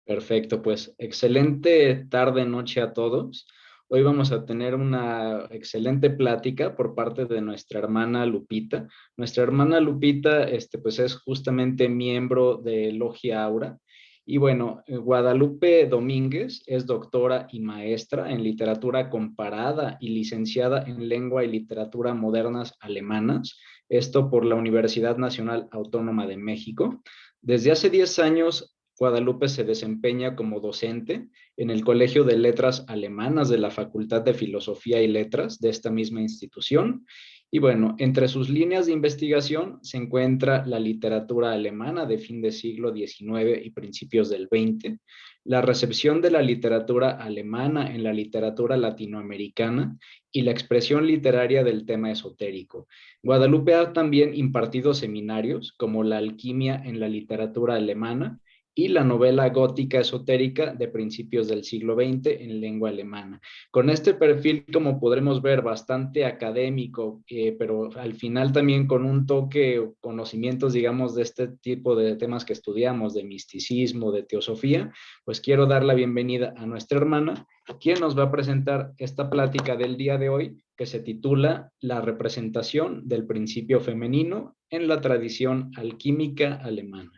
Perfecto, pues excelente tarde, noche a todos. Hoy vamos a tener una excelente plática por parte de nuestra hermana Lupita. Nuestra hermana Lupita, pues es justamente miembro de Logia Aura. Y bueno, Guadalupe Domínguez es doctora y maestra en literatura comparada y licenciada en lengua y literatura modernas alemanas. Esto por la Universidad Nacional Autónoma de México. Desde hace 10 años Guadalupe se desempeña como docente en el Colegio de Letras Alemanas de la Facultad de Filosofía y Letras de esta misma institución. Y bueno, entre sus líneas de investigación se encuentra la literatura alemana de fin de siglo XIX y principios del XX, la recepción de la literatura alemana en la literatura latinoamericana y la expresión literaria del tema esotérico. Guadalupe ha también impartido seminarios como la alquimia en la literatura alemana y la novela gótica esotérica de principios del siglo XX en lengua alemana. Con este perfil, como podremos ver, bastante académico, pero al final también con un toque, conocimientos, digamos, de este tipo de temas que estudiamos, de misticismo, de teosofía, pues quiero dar la bienvenida a nuestra hermana, quien nos va a presentar esta plática del día de hoy, que se titula La representación del principio femenino en la tradición alquímica alemana.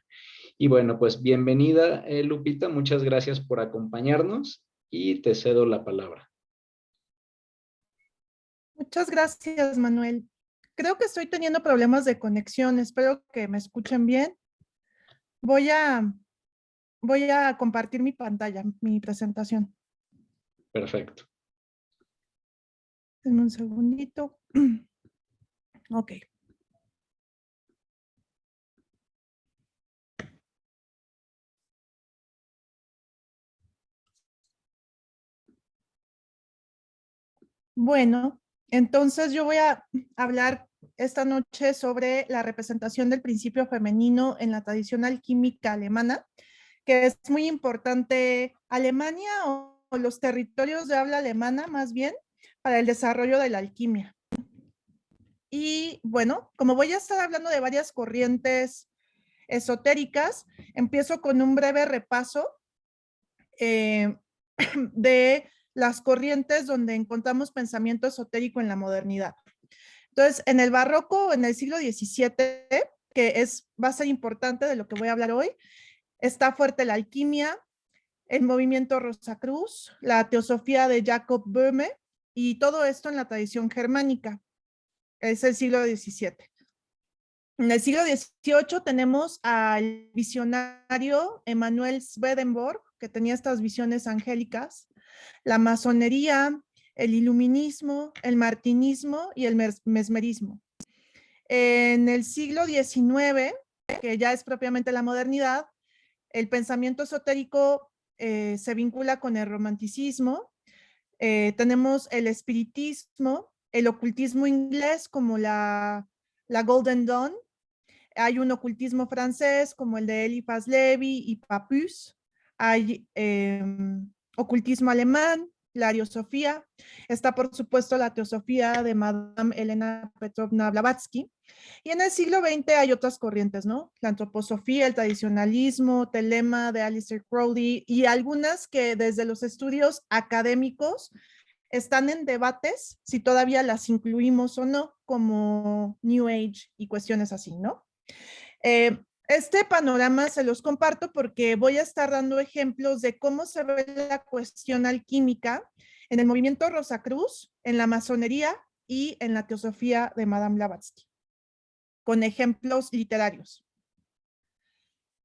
Y bueno, pues bienvenida, Lupita, muchas gracias por acompañarnos y te cedo la palabra. Muchas gracias, Manuel. Creo que estoy teniendo problemas de conexión. Espero que me escuchen bien. Voy a, voy a compartir mi pantalla, mi presentación. Perfecto. Denme un segundito. Ok. Bueno, entonces yo voy a hablar esta noche sobre la representación del principio femenino en la tradición alquímica alemana, que es muy importante. Alemania o los territorios de habla alemana, más bien, para el desarrollo de la alquimia. Y bueno, como voy a estar hablando de varias corrientes esotéricas, empiezo con un breve repaso eh, de las corrientes donde encontramos pensamiento esotérico en la modernidad. Entonces, en el barroco, en el siglo XVII, que va a ser importante de lo que voy a hablar hoy, está fuerte la alquimia, el movimiento Rosacruz, la teosofía de Jacob Böhme, y todo esto en la tradición germánica. Es el siglo XVII. En el siglo XVIII tenemos al visionario Emanuel Swedenborg, que tenía estas visiones angélicas, la masonería, el iluminismo, el martinismo y el mesmerismo. En el siglo XIX, que ya es propiamente la modernidad, el pensamiento esotérico se vincula con el romanticismo. Tenemos el espiritismo, el ocultismo inglés como la Golden Dawn. Hay un ocultismo francés como el de Eliphas Levi y Papus. Hay ocultismo alemán, la ariosofía. Está, por supuesto, la teosofía de Madame Elena Petrovna Blavatsky. Y en el siglo XX hay otras corrientes, ¿no? La antroposofía, el tradicionalismo, Telema de Aleister Crowley y algunas que desde los estudios académicos están en debates si todavía las incluimos o no, como New Age y cuestiones así, ¿no? Este panorama se los comparto porque voy a estar dando ejemplos de cómo se ve la cuestión alquímica en el movimiento Rosacruz, en la masonería y en la teosofía de Madame Blavatsky, con ejemplos literarios.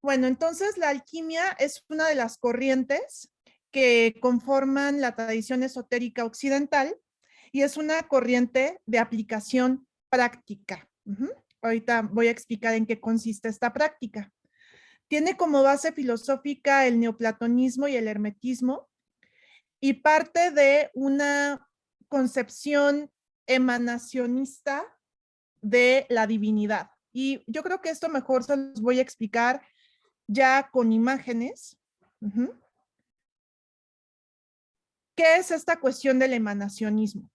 Bueno, entonces la alquimia es una de las corrientes que conforman la tradición esotérica occidental y es una corriente de aplicación práctica. Ahorita voy a explicar en qué consiste esta práctica. Tiene como base filosófica el neoplatonismo y el hermetismo y parte de una concepción emanacionista de la divinidad. Y yo creo que esto mejor se los voy a explicar ya con imágenes. ¿Qué es esta cuestión del emanacionismo?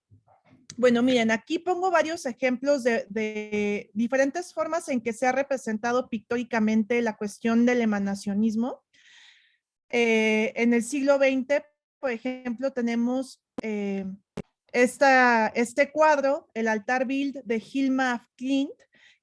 Bueno, miren, aquí pongo varios ejemplos de diferentes formas en que se ha representado pictóricamente la cuestión del emanacionismo. En el siglo XX, por ejemplo, tenemos este cuadro, el altar Bild de Hilma af Klint,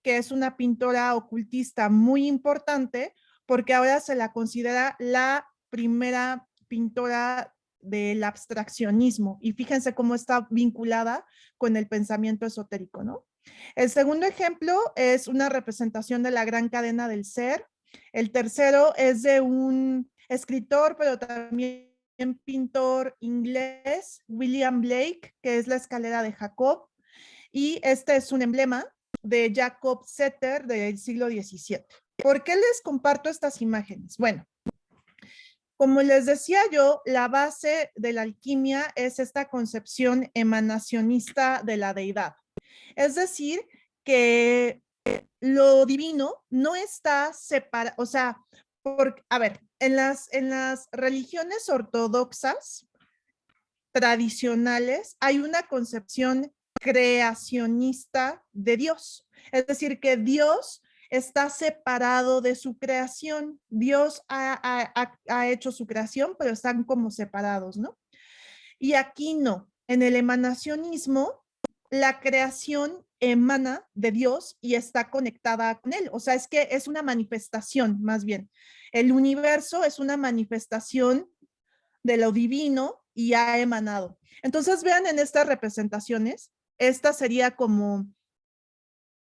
que es una pintora ocultista muy importante porque ahora se la considera la primera pintora del abstraccionismo. Y fíjense cómo está vinculada con el pensamiento esotérico, ¿no? El segundo ejemplo es una representación de la gran cadena del ser. El tercero es de un escritor, pero también pintor inglés, William Blake, que es la escalera de Jacob. Y este es un emblema de Jacob Setter del siglo XVII. ¿Por qué les comparto estas imágenes? Bueno, como les decía yo, la base de la alquimia es esta concepción emanacionista de la deidad. Es decir, que lo divino no está separado, o sea, a ver, en las religiones ortodoxas tradicionales hay una concepción creacionista de Dios. Es decir, que Dios está separado de su creación. Dios ha hecho su creación, pero están como separados, ¿no? Y aquí no. En el emanacionismo, la creación emana de Dios y está conectada con él. O sea, es que es una manifestación, más bien. El universo es una manifestación de lo divino y ha emanado. Entonces, vean en estas representaciones, esta sería como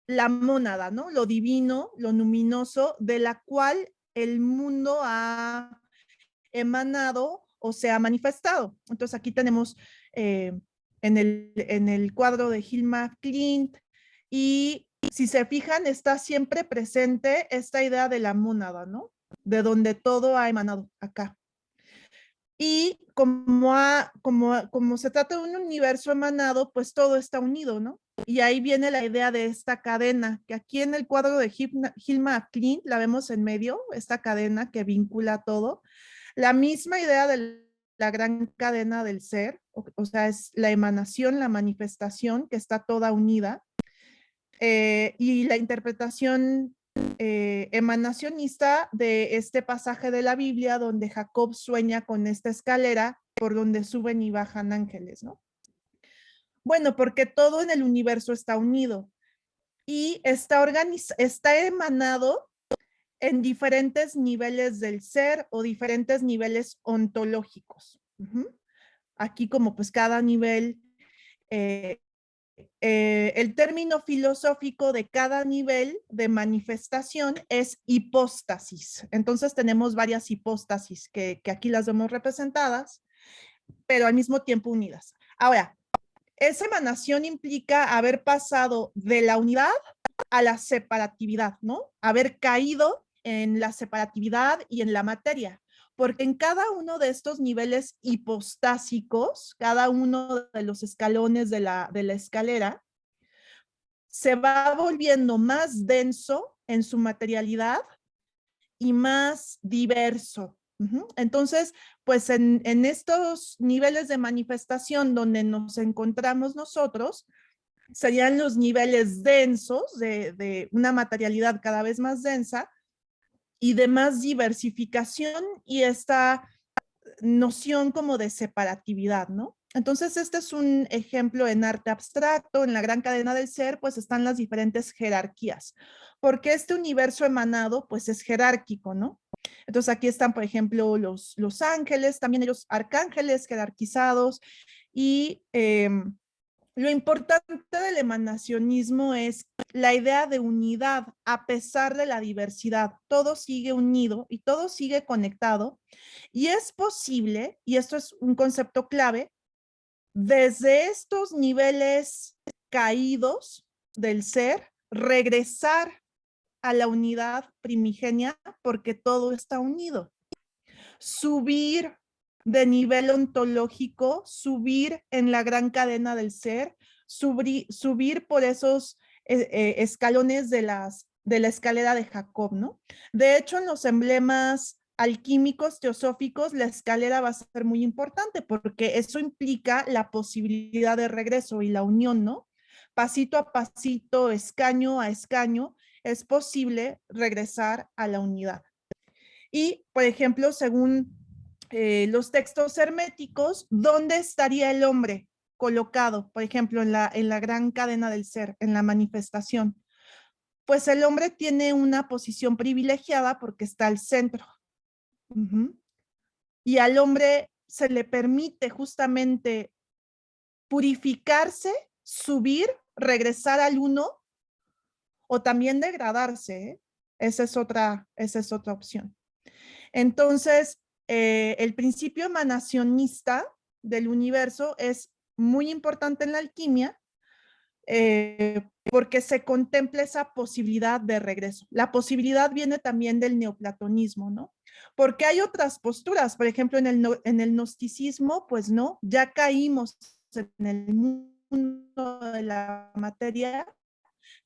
la mónada, ¿no? Lo divino, lo luminoso, de la cual el mundo ha emanado o se ha manifestado. Entonces, aquí tenemos en el cuadro de Hilma Klint, y si se fijan, está siempre presente esta idea de la mónada, ¿no? De donde todo ha emanado acá. Y como se trata de un universo emanado, pues todo está unido, ¿no? Y ahí viene la idea de esta cadena, que aquí en el cuadro de Hilma Klint la vemos en medio, esta cadena que vincula todo. La misma idea de la gran cadena del ser, o sea, es la emanación, la manifestación, que está toda unida. Y la interpretación emanacionista de este pasaje de la Biblia donde Jacob sueña con esta escalera por donde suben y bajan ángeles, ¿no? Bueno, porque todo en el universo está unido y está emanado en diferentes niveles del ser o diferentes niveles ontológicos. Aquí como pues cada nivel el término filosófico de cada nivel de manifestación es hipóstasis. Entonces tenemos varias hipóstasis que aquí las vemos representadas, pero al mismo tiempo unidas. Ahora, esa emanación implica haber pasado de la unidad a la separatividad, ¿no? Haber caído en la separatividad y en la materia, porque en cada uno de estos niveles hipostásicos, cada uno de los escalones de la escalera, se va volviendo más denso en su materialidad y más diverso. Entonces, pues en estos niveles de manifestación donde nos encontramos nosotros, serían los niveles densos de una materialidad cada vez más densa y de más diversificación y esta noción como de separatividad, ¿no? Entonces, este es un ejemplo en arte abstracto, en la gran cadena del ser, pues están las diferentes jerarquías, porque este universo emanado, pues es jerárquico, ¿no? Entonces, aquí están, por ejemplo, los ángeles, también ellos arcángeles jerarquizados, y lo importante del emanacionismo es la idea de unidad a pesar de la diversidad. Todo sigue unido y todo sigue conectado. Y es posible, y esto es un concepto clave, desde estos niveles caídos del ser, regresar a la unidad primigenia porque todo está unido. Subir de nivel ontológico, subir en la gran cadena del ser, subir por esos escalones de la escalera de Jacob, ¿no? De hecho, en los emblemas alquímicos, teosóficos, la escalera va a ser muy importante porque eso implica la posibilidad de regreso y la unión, ¿no? Pasito a pasito, escaño a escaño, es posible regresar a la unidad. Y, por ejemplo, según los textos herméticos, ¿dónde estaría el hombre colocado? Por ejemplo, en la gran cadena del ser, en la manifestación. Pues el hombre tiene una posición privilegiada porque está al centro. Y al hombre se le permite justamente purificarse, subir, regresar al uno o también degradarse, ¿eh? Esa es otra opción. Entonces, el principio emanacionista del universo es muy importante en la alquimia porque se contempla esa posibilidad de regreso. La posibilidad viene también del neoplatonismo, ¿no? Porque hay otras posturas, por ejemplo, en el gnosticismo, pues no, ya caímos en el mundo de la materia,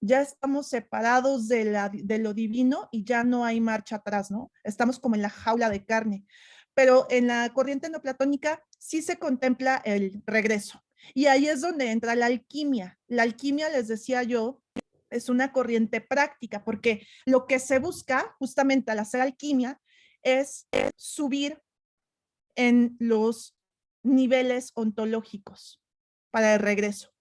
ya estamos separados de lo divino y ya no hay marcha atrás, ¿no? Estamos como en la jaula de carne. Pero en la corriente neoplatónica sí se contempla el regreso. Y ahí es donde entra la alquimia. La alquimia, les decía yo, es una corriente práctica, porque lo que se busca justamente al hacer alquimia es subir en los niveles ontológicos para el regreso.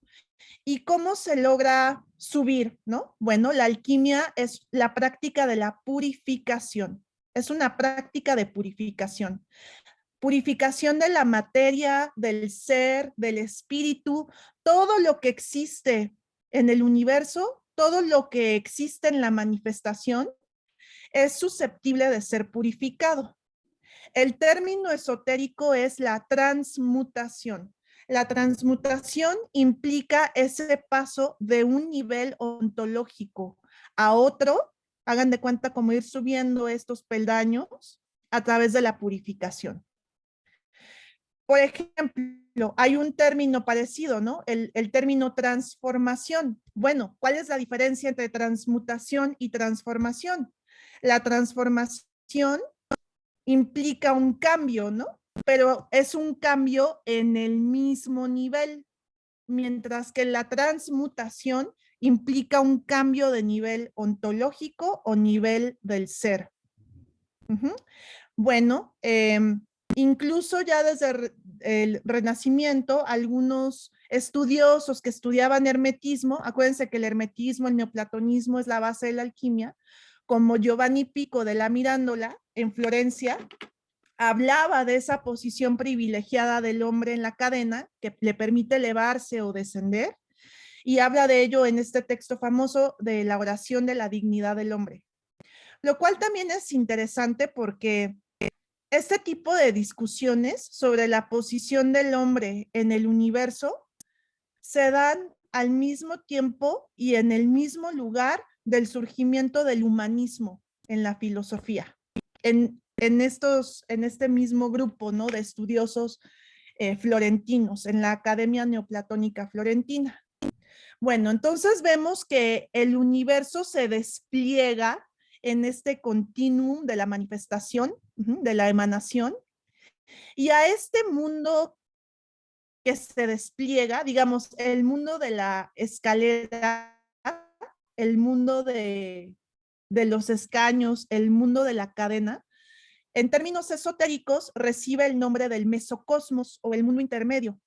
¿Y cómo se logra subir, no? Bueno, la alquimia es la práctica de la purificación. Es una práctica de purificación. Purificación de la materia, del ser, del espíritu, todo lo que existe en el universo, todo lo que existe en la manifestación es susceptible de ser purificado. El término esotérico es la transmutación. La transmutación implica ese paso de un nivel ontológico a otro, hagan de cuenta como ir subiendo estos peldaños a través de la purificación. Por ejemplo, hay un término parecido, ¿no? El término transformación. Bueno, ¿cuál es la diferencia entre transmutación y transformación? La transformación implica un cambio, ¿no? Pero es un cambio en el mismo nivel, mientras que la transmutación implica un cambio de nivel ontológico o nivel del ser. Bueno, incluso ya desde el Renacimiento, algunos estudiosos que estudiaban hermetismo, acuérdense que el hermetismo, el neoplatonismo es la base de la alquimia, como Giovanni Pico de la Mirandola en Florencia, hablaba de esa posición privilegiada del hombre en la cadena que le permite elevarse o descender, y habla de ello en este texto famoso de la oración de la dignidad del hombre. Lo cual también es interesante porque este tipo de discusiones sobre la posición del hombre en el universo se dan al mismo tiempo y en el mismo lugar del surgimiento del humanismo en la filosofía. En este mismo grupo, ¿no? De estudiosos florentinos, en la Academia Neoplatónica Florentina. Bueno, entonces vemos que el universo se despliega en este continuum de la manifestación, de la emanación, y a este mundo que se despliega, digamos, el mundo de la escalera, el mundo de los escaños, el mundo de la cadena, en términos esotéricos recibe el nombre del mesocosmos o el mundo intermedio.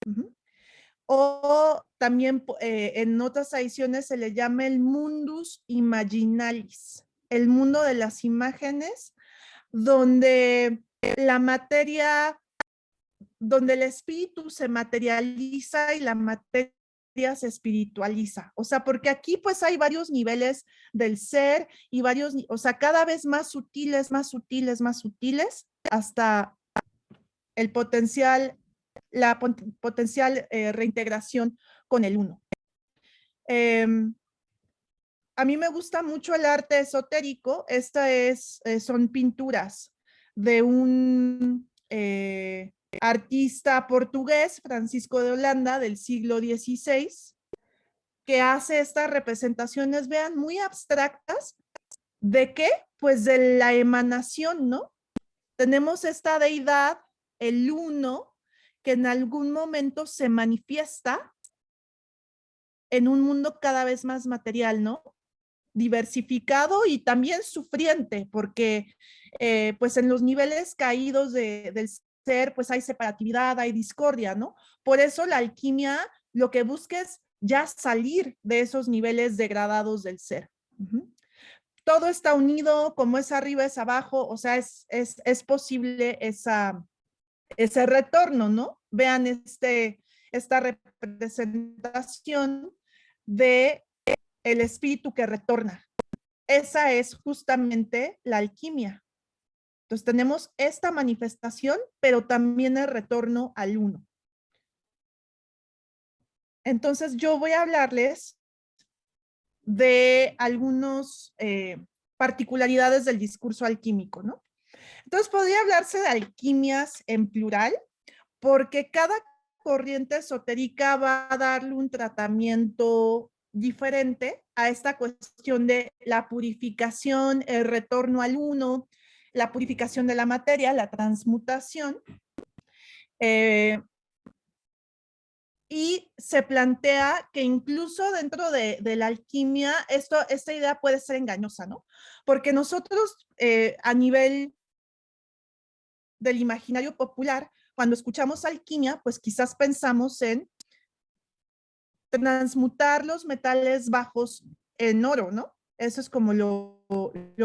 O también en otras ediciones se le llama el mundus imaginalis, el mundo de las imágenes, donde la materia, donde el espíritu se materializa y la materia se espiritualiza. O sea, porque aquí pues hay varios niveles del ser y varios, o sea, cada vez más sutiles, más sutiles, más sutiles, hasta el potencial, la potencial reintegración con el uno. A mí me gusta mucho el arte esotérico. Son pinturas de un artista portugués, Francisco de Holanda, del siglo XVI, que hace estas representaciones, vean, muy abstractas. ¿De qué? Pues de la emanación, ¿no? Tenemos esta deidad, el uno, que en algún momento se manifiesta en un mundo cada vez más material, ¿no? diversificado y también sufriente, porque pues en los niveles caídos del ser, pues hay separatividad, hay discordia, ¿no? Por eso la alquimia lo que busca es ya salir de esos niveles degradados del ser. Todo está unido, como es arriba es abajo, o sea, es posible ese retorno, ¿no? Vean esta representación de el espíritu que retorna. Esa es justamente la alquimia. Entonces tenemos esta manifestación, pero también el retorno al uno. Entonces yo voy a hablarles de algunas particularidades del discurso alquímico, ¿no? Entonces podría hablarse de alquimias en plural, porque cada corriente esotérica va a darle un tratamiento diferente a esta cuestión de la purificación, el retorno al uno, la purificación de la materia, la transmutación. Y se plantea que incluso dentro de la alquimia, esta idea puede ser engañosa, ¿no? Porque nosotros a nivel del imaginario popular, cuando escuchamos alquimia, pues quizás pensamos en transmutar los metales bajos en oro, ¿no? Eso es como lo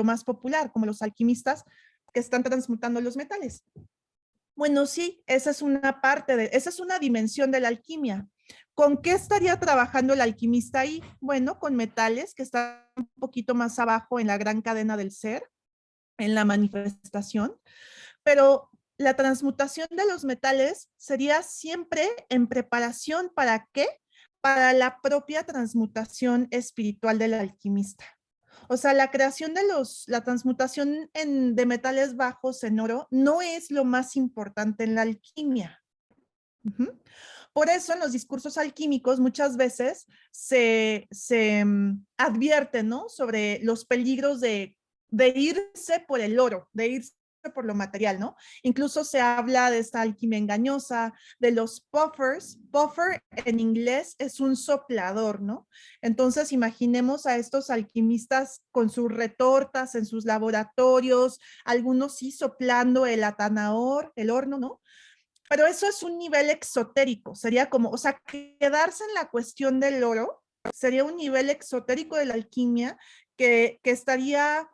más popular, como los alquimistas que están transmutando los metales. Bueno, sí, esa es una parte esa es una dimensión de la alquimia. ¿Con qué estaría trabajando el alquimista ahí? Bueno, con metales que están un poquito más abajo en la gran cadena del ser, en la manifestación, pero la transmutación de los metales sería siempre en preparación ¿para qué? Para la propia transmutación espiritual del alquimista. O sea, la creación de la transmutación de metales bajos en oro no es lo más importante en la alquimia. Por eso en los discursos alquímicos muchas veces se advierte, ¿no? Sobre los peligros de irse por el oro, de irse por lo material, ¿no? Incluso se habla de esta alquimia engañosa, de los puffers. Puffer en inglés es un soplador, ¿no? Entonces imaginemos a estos alquimistas con sus retortas en sus laboratorios, algunos sí soplando el atanaor, el horno, ¿no? Pero eso es un nivel exotérico, sería como, o sea, quedarse en la cuestión del oro sería un nivel exotérico de la alquimia que estaría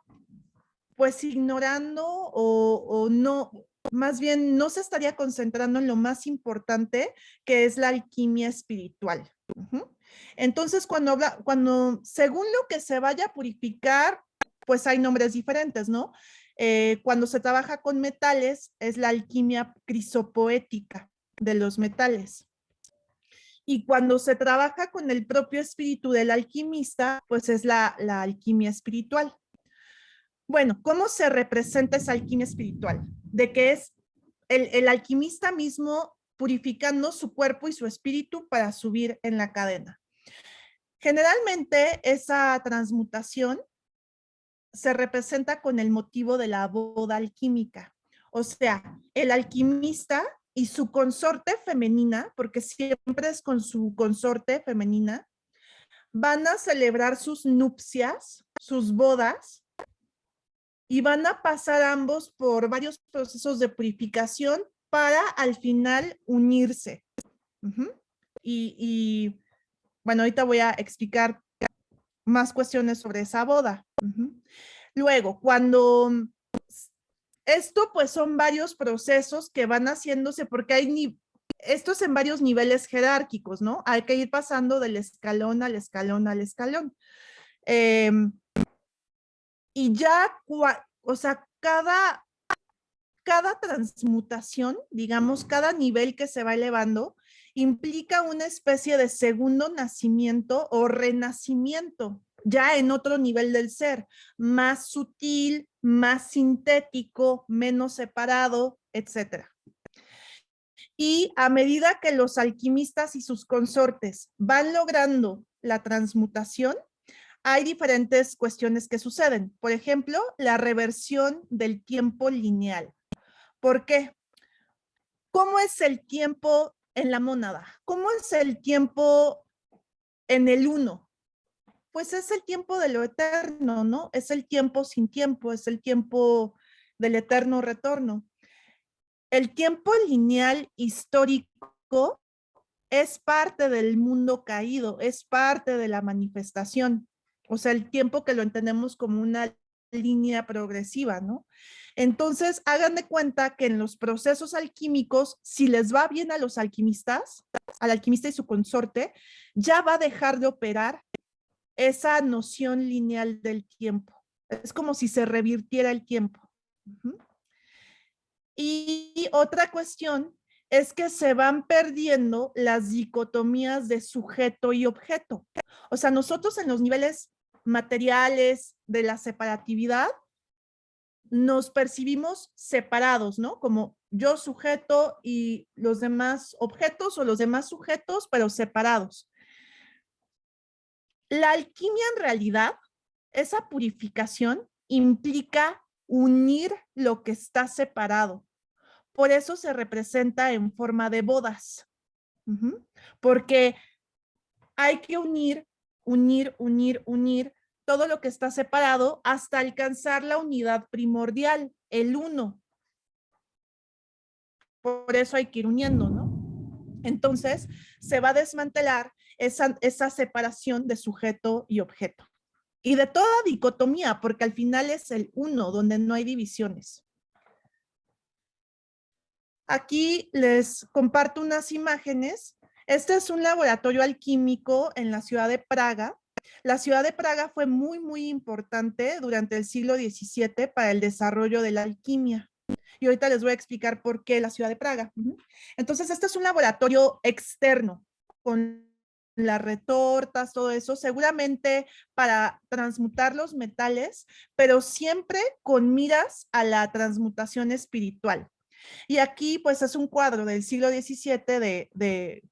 pues ignorando o no, más bien no se estaría concentrando en lo más importante que es la alquimia espiritual. Entonces, cuando según lo que se vaya a purificar, pues hay nombres diferentes, ¿no? Cuando se trabaja con metales, es la alquimia crisopoética de los metales. Y cuando se trabaja con el propio espíritu del alquimista, pues es la alquimia espiritual. Bueno, ¿cómo se representa esa alquimia espiritual? De que es el alquimista mismo purificando su cuerpo y su espíritu para subir en la cadena. Generalmente esa transmutación se representa con el motivo de la boda alquímica. O sea, el alquimista y su consorte femenina, porque siempre es con su consorte femenina, van a celebrar sus nupcias, sus bodas, y van a pasar ambos por varios procesos de purificación para al final unirse. Y bueno, ahorita voy a explicar más cuestiones sobre esa boda. Luego, cuando esto pues son varios procesos que van haciéndose porque esto es en varios niveles jerárquicos, ¿no? Hay que ir pasando del escalón al escalón al escalón. Y ya, o sea, cada transmutación, digamos, cada nivel que se va elevando, implica una especie de segundo nacimiento o renacimiento, ya en otro nivel del ser, más sutil, más sintético, menos separado, etcétera. Y a medida que los alquimistas y sus consortes van logrando la transmutación, hay diferentes cuestiones que suceden. Por ejemplo, la reversión del tiempo lineal. ¿Por qué? ¿Cómo es el tiempo en la mónada? ¿Cómo es el tiempo en el uno? Pues es el tiempo de lo eterno, ¿no? Es el tiempo sin tiempo, es el tiempo del eterno retorno. El tiempo lineal histórico es parte del mundo caído, es parte de la manifestación. O sea, el tiempo que lo entendemos como una línea progresiva, ¿no? Entonces, hagan de cuenta que en los procesos alquímicos, si les va bien a los alquimistas, al alquimista y su consorte, ya va a dejar de operar esa noción lineal del tiempo. Es como si se revirtiera el tiempo. Uh-huh. Y otra cuestión es que se van perdiendo las dicotomías de sujeto y objeto. O sea, nosotros en los niveles materiales de la separatividad nos percibimos separados, ¿no? Como yo sujeto y los demás objetos o los demás sujetos, pero separados. La alquimia en realidad, esa purificación implica unir lo que está separado. Por eso se representa en forma de bodas. Uh-huh. Porque hay que unir todo lo que está separado hasta alcanzar la unidad primordial, el uno. Por eso hay que ir uniendo, ¿no? Entonces, se va a desmantelar esa separación de sujeto y objeto. Y de toda dicotomía, porque al final es el uno, donde no hay divisiones. Aquí les comparto unas imágenes. Este es un laboratorio alquímico en la ciudad de Praga. La ciudad de Praga fue muy importante durante el siglo XVII para el desarrollo de la alquimia. Y ahorita les voy a explicar por qué la ciudad de Praga. Entonces, este es un laboratorio externo con las retortas, todo eso, seguramente para transmutar los metales, pero siempre con miras a la transmutación espiritual. Y aquí, pues, es un cuadro del siglo XVII de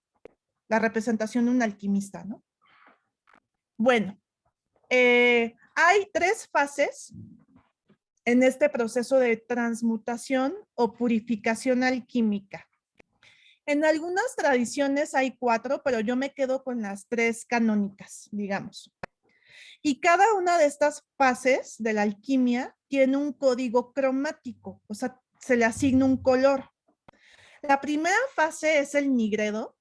la representación de un alquimista, ¿no? Bueno, hay 3 fases en este proceso de transmutación o purificación alquímica. En algunas tradiciones hay 4, pero yo me quedo con las 3 canónicas, digamos. Y cada una de estas fases de la alquimia tiene un código cromático, o sea, se le asigna un color. La primera fase es el nigredo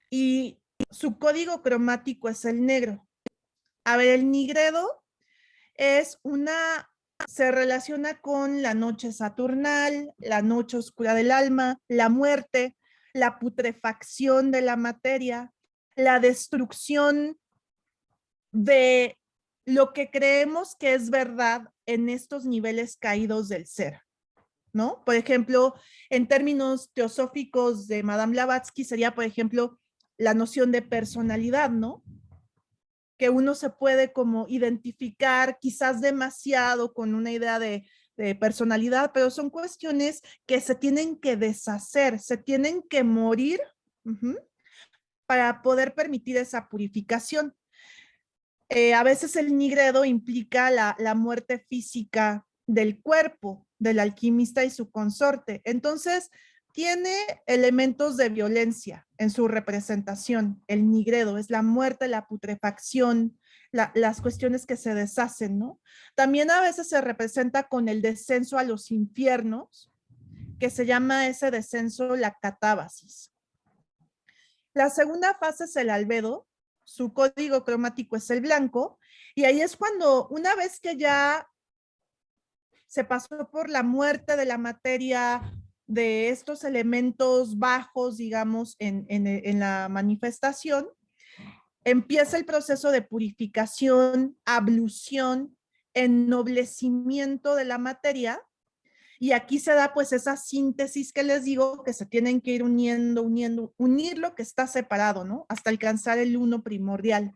y su código cromático es el negro. A ver, el nigredo se relaciona con la noche saturnal, la noche oscura del alma, la muerte, la putrefacción de la materia, la destrucción de lo que creemos que es verdad en estos niveles caídos del ser, ¿no? Por ejemplo, en términos teosóficos de Madame Blavatsky sería, por ejemplo, la noción de personalidad, ¿no? Que uno se puede como identificar quizás demasiado con una idea de personalidad, pero son cuestiones que se tienen que deshacer, se tienen que morir para poder permitir esa purificación. A veces el nigredo implica la muerte física del cuerpo del alquimista y su consorte. Entonces, tiene elementos de violencia en su representación. El nigredo es la muerte, la putrefacción, las cuestiones que se deshacen, ¿no? También a veces se representa con el descenso a los infiernos, que se llama ese descenso la catábasis. La segunda fase es el albedo, su código cromático es el blanco, y ahí es cuando una vez que ya se pasó por la muerte de la materia, de estos elementos bajos, digamos, en la manifestación, empieza el proceso de purificación, ablución, ennoblecimiento de la materia, y aquí se da pues esa síntesis que les digo, que se tienen que ir uniendo, unir lo que está separado, ¿no? Hasta alcanzar el uno primordial.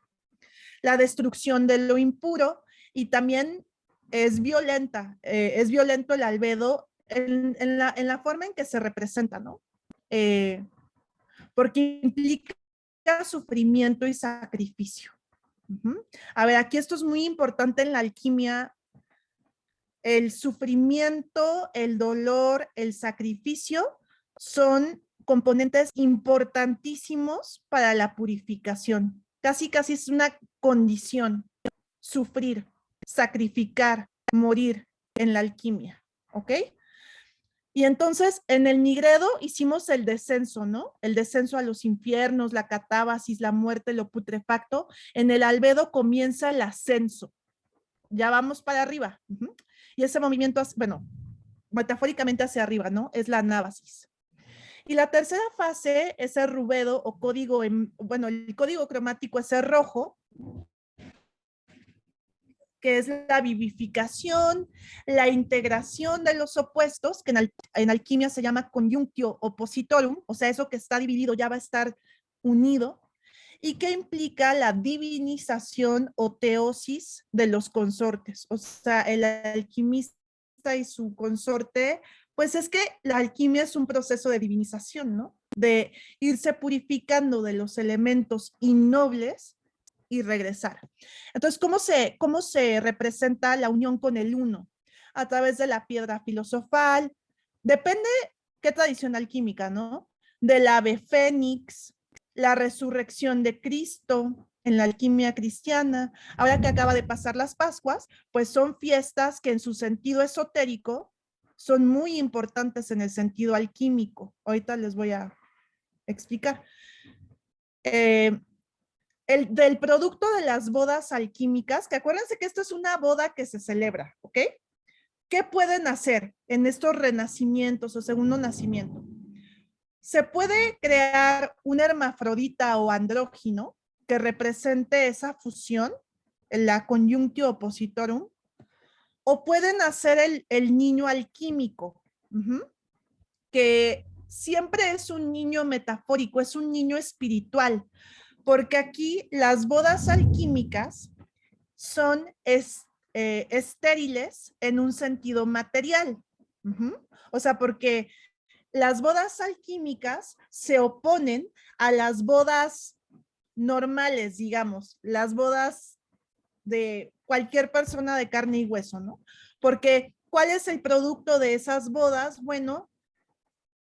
La destrucción de lo impuro, y también es violenta, es violento el albedo en la forma en que se representa, ¿no? Porque implica sufrimiento y sacrificio. A ver, aquí esto es muy importante en la alquimia. El sufrimiento, el dolor, el sacrificio son componentes importantísimos para la purificación. casi casi es una condición, sufrir, sacrificar, morir en la alquimia, ¿ok? Y entonces en el Nigredo hicimos el descenso, ¿no? El descenso a los infiernos, la catábasis, la muerte, lo putrefacto. En el Albedo comienza el ascenso. Ya vamos para arriba. Y ese movimiento, bueno, metafóricamente hacia arriba, ¿no? Es la anábasis. Y la tercera fase es el rubedo o código, bueno, el código cromático es el rojo, que es la vivificación, la integración de los opuestos, que en alquimia se llama conjunctio oppositorum, o sea, eso que está dividido ya va a estar unido, y que implica la divinización o teosis de los consortes. O sea, el alquimista y su consorte, pues es que la alquimia es un proceso de divinización, ¿no? De irse purificando de los elementos innobles y regresar. Entonces, ¿cómo se representa la unión con el uno? A través de la piedra filosofal, depende qué tradición alquímica, ¿no? Del ave fénix, la resurrección de Cristo en la alquimia cristiana. Ahora que acaba de pasar las Pascuas, pues son fiestas que en su sentido esotérico son muy importantes en el sentido alquímico. Ahorita les voy a explicar. Del producto de las bodas alquímicas, que acuérdense que esto es una boda que se celebra, ¿ok? ¿Qué pueden hacer en estos renacimientos o segundo nacimiento? Se puede crear un hermafrodita o andrógino que represente esa fusión, la conjunctio oppositorum, o pueden hacer el niño alquímico, que siempre es un niño metafórico, es un niño espiritual, porque aquí las bodas alquímicas son estériles en un sentido material. O sea, porque las bodas alquímicas se oponen a las bodas normales, digamos, las bodas de cualquier persona de carne y hueso, ¿no? Porque, ¿cuál es el producto de esas bodas? Bueno,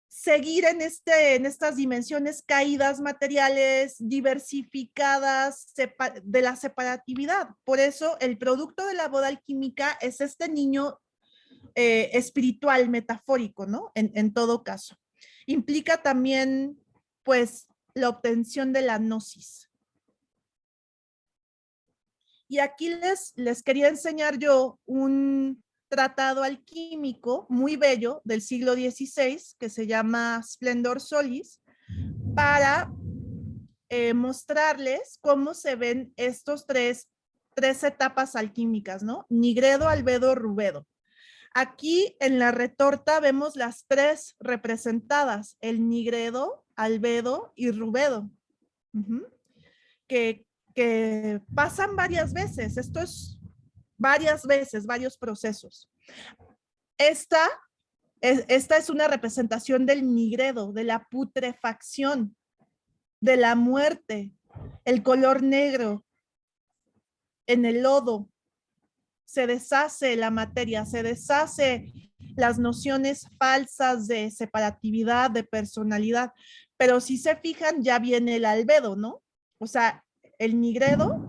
seguir en estas dimensiones caídas materiales, diversificadas de la separatividad. Por eso el producto de la boda alquímica es este niño espiritual, metafórico, ¿no? En todo caso. Implica también, pues, la obtención de la gnosis. Y aquí les quería enseñar yo un tratado alquímico muy bello del siglo XVI que se llama Splendor Solis, para mostrarles cómo se ven estos tres etapas alquímicas, ¿no? Nigredo, albedo, rubedo. Aquí en la retorta vemos las tres representadas, el nigredo, albedo y rubedo, que pasan varias veces. Esto es varias veces, varios procesos. Esta es una representación del nigredo, de la putrefacción, de la muerte, el color negro en el lodo. Se deshace la materia, se deshace las nociones falsas de separatividad, de personalidad. Pero si se fijan, ya viene el albedo, ¿no? O sea, el nigredo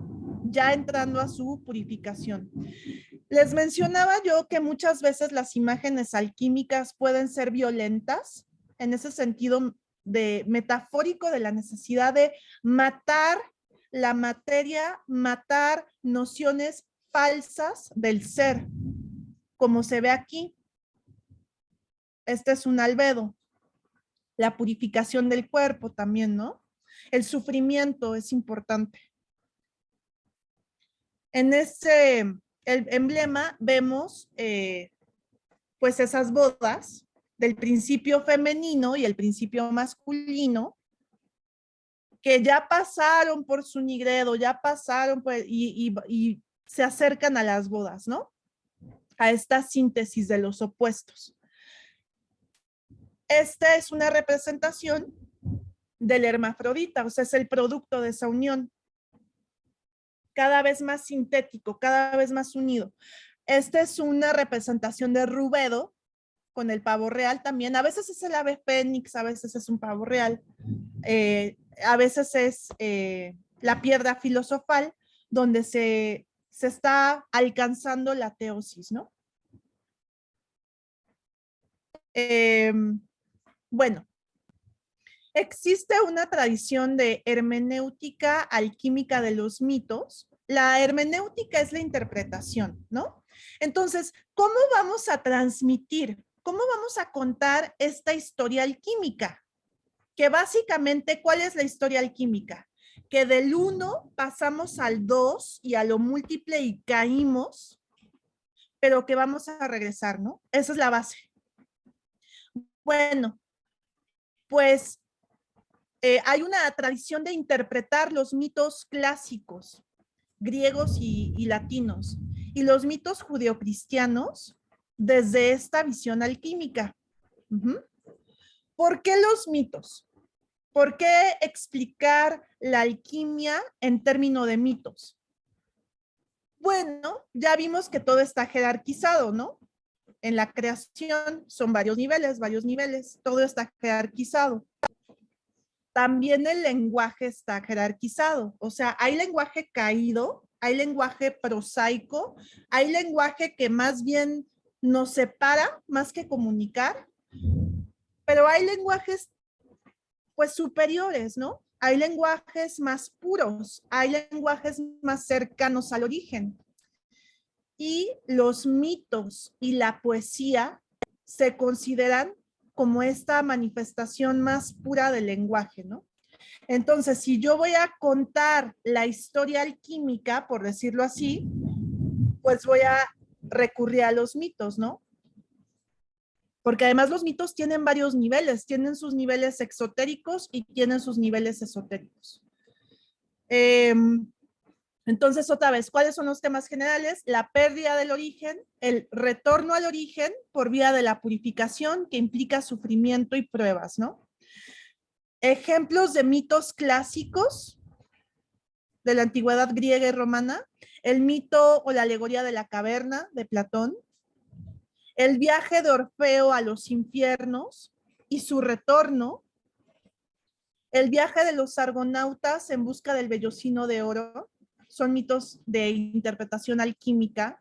ya entrando a su purificación. Les mencionaba yo que muchas veces las imágenes alquímicas pueden ser violentas, en ese sentido de metafórico de la necesidad de matar la materia, matar nociones falsas del ser, como se ve aquí. Este es un albedo. La purificación del cuerpo también, ¿no? El sufrimiento es importante. En este el emblema vemos pues esas bodas del principio femenino y el principio masculino que ya pasaron por su nigredo, ya pasaron por, y se acercan a las bodas, ¿no? A esta síntesis de los opuestos. Esta es una representación del hermafrodita, o sea, es el producto de esa unión. Cada vez más sintético, cada vez más unido. Esta es una representación de rubedo con el pavo real también. A veces es el ave fénix, a veces es un pavo real. A veces es la piedra filosofal, donde se está alcanzando la teosis, ¿no? Bueno, existe una tradición de hermenéutica alquímica de los mitos. La hermenéutica es la interpretación, ¿no? Entonces, ¿cómo vamos a transmitir? ¿Cómo vamos a contar esta historia alquímica? Que básicamente, ¿cuál es la historia alquímica? Que del 1 pasamos al 2 y a lo múltiple y caímos, pero que vamos a regresar, ¿no? Esa es la base. Bueno, pues hay una tradición de interpretar los mitos clásicos, griegos y latinos, y los mitos judeocristianos desde esta visión alquímica. ¿Por qué los mitos? ¿Por qué explicar la alquimia en términos de mitos? Bueno, ya vimos que todo está jerarquizado, ¿no? En la creación son varios niveles, todo está jerarquizado. También el lenguaje está jerarquizado, o sea, hay lenguaje caído, hay lenguaje prosaico, hay lenguaje que más bien nos separa más que comunicar, pero hay lenguajes pues superiores, ¿no? Hay lenguajes más puros, hay lenguajes más cercanos al origen. Y los mitos y la poesía se consideran como esta manifestación más pura del lenguaje, ¿no? Entonces, si yo voy a contar la historia alquímica, por decirlo así, pues voy a recurrir a los mitos, ¿no? Porque además los mitos tienen varios niveles, tienen sus niveles exotéricos y tienen sus niveles esotéricos. Entonces, otra vez, ¿cuáles son los temas generales? La pérdida del origen, el retorno al origen por vía de la purificación, que implica sufrimiento y pruebas, ¿no? Ejemplos de mitos clásicos de la antigüedad griega y romana, el mito o la alegoría de la caverna de Platón, el viaje de Orfeo a los infiernos y su retorno, el viaje de los argonautas en busca del vellocino de oro, son mitos de interpretación alquímica,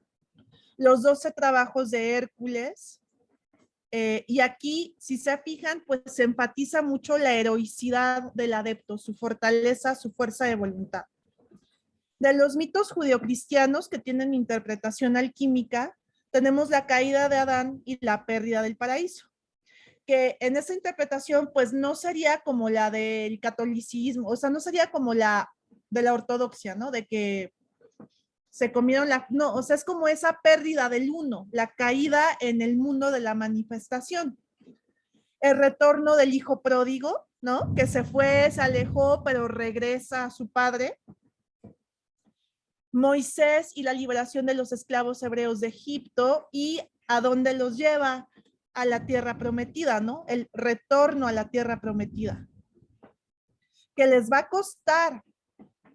los 12 trabajos de Hércules, y aquí, si se fijan, pues se enfatiza mucho la heroicidad del adepto, su fortaleza, su fuerza de voluntad. De los mitos judeocristianos que tienen interpretación alquímica, tenemos la caída de Adán y la pérdida del paraíso, que en esa interpretación pues no sería como la del catolicismo, o sea, no sería como la de la ortodoxia, ¿no? De que se comieron la, no, o sea, es como esa pérdida del uno, la caída en el mundo de la manifestación. El retorno del hijo pródigo, ¿no? Que se fue, se alejó, pero regresa a su padre. Moisés y la liberación de los esclavos hebreos de Egipto y a dónde los lleva, a la tierra prometida, ¿no? El retorno a la tierra prometida. Que les va a costar,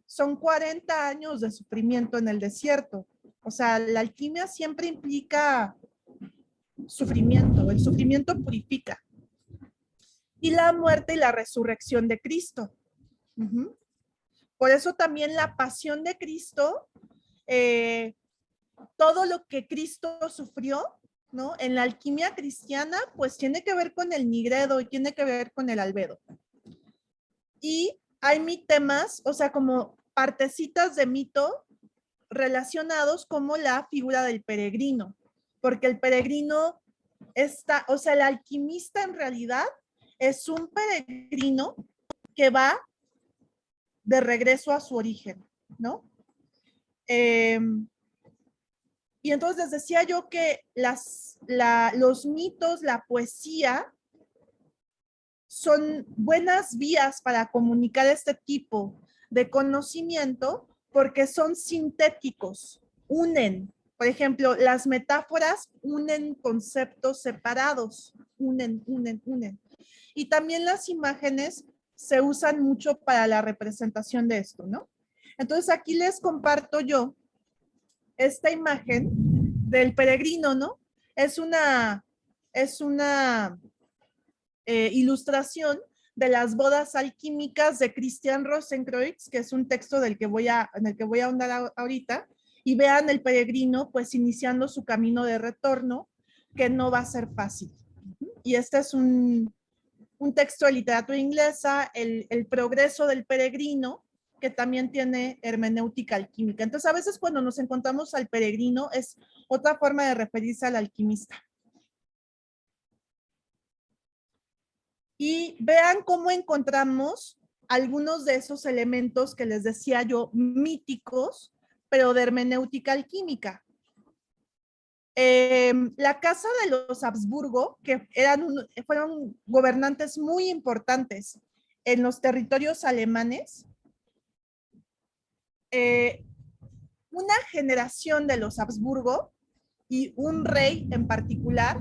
son 40 años de sufrimiento en el desierto. O sea, la alquimia siempre implica sufrimiento, el sufrimiento purifica. Y la muerte y la resurrección de Cristo. Por eso también la pasión de Cristo, todo lo que Cristo sufrió, ¿no? En la alquimia cristiana, pues tiene que ver con el nigredo y tiene que ver con el albedo. Y hay temas, o sea, como partecitas de mito relacionados como la figura del peregrino, porque el peregrino está, o sea, el alquimista en realidad es un peregrino que va de regreso a su origen, ¿no? Y entonces les decía yo que los mitos, la poesía, son buenas vías para comunicar este tipo de conocimiento porque son sintéticos, unen. Por ejemplo, las metáforas unen conceptos separados, unen. Y también las imágenes se usan mucho para la representación de esto, ¿no? Entonces aquí les comparto yo esta imagen del peregrino, ¿no? Es una ilustración de las bodas alquímicas de Christian Rosenkreuz, que es un texto en el que voy a ahondar ahorita, y vean el peregrino pues iniciando su camino de retorno, que no va a ser fácil. Y este es un texto de literatura inglesa, el progreso del peregrino, que también tiene hermenéutica alquímica. Entonces, a veces cuando nos encontramos al peregrino es otra forma de referirse al alquimista. Y vean cómo encontramos algunos de esos elementos que les decía yo, míticos, pero de hermenéutica alquímica. La casa de los Habsburgo, que fueron gobernantes muy importantes en los territorios alemanes, una generación de los Habsburgo y un rey en particular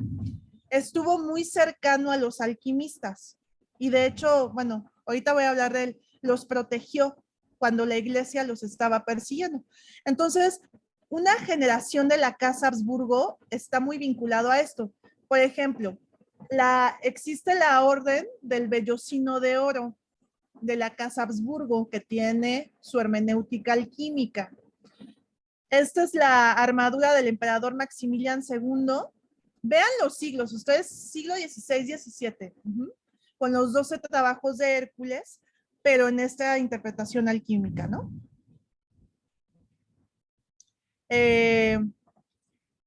estuvo muy cercano a los alquimistas. Y de hecho, bueno, ahorita voy a hablar de él, los protegió cuando la iglesia los estaba persiguiendo. Entonces, una generación de la casa Habsburgo está muy vinculado a esto. Por ejemplo, existe la orden del vellocino de oro de la casa Habsburgo, que tiene su hermenéutica alquímica. Esta es la armadura del emperador Maximiliano II. Vean los siglos, ustedes siglo XVI, XVII, con los 12 trabajos de Hércules, pero en esta interpretación alquímica, ¿no?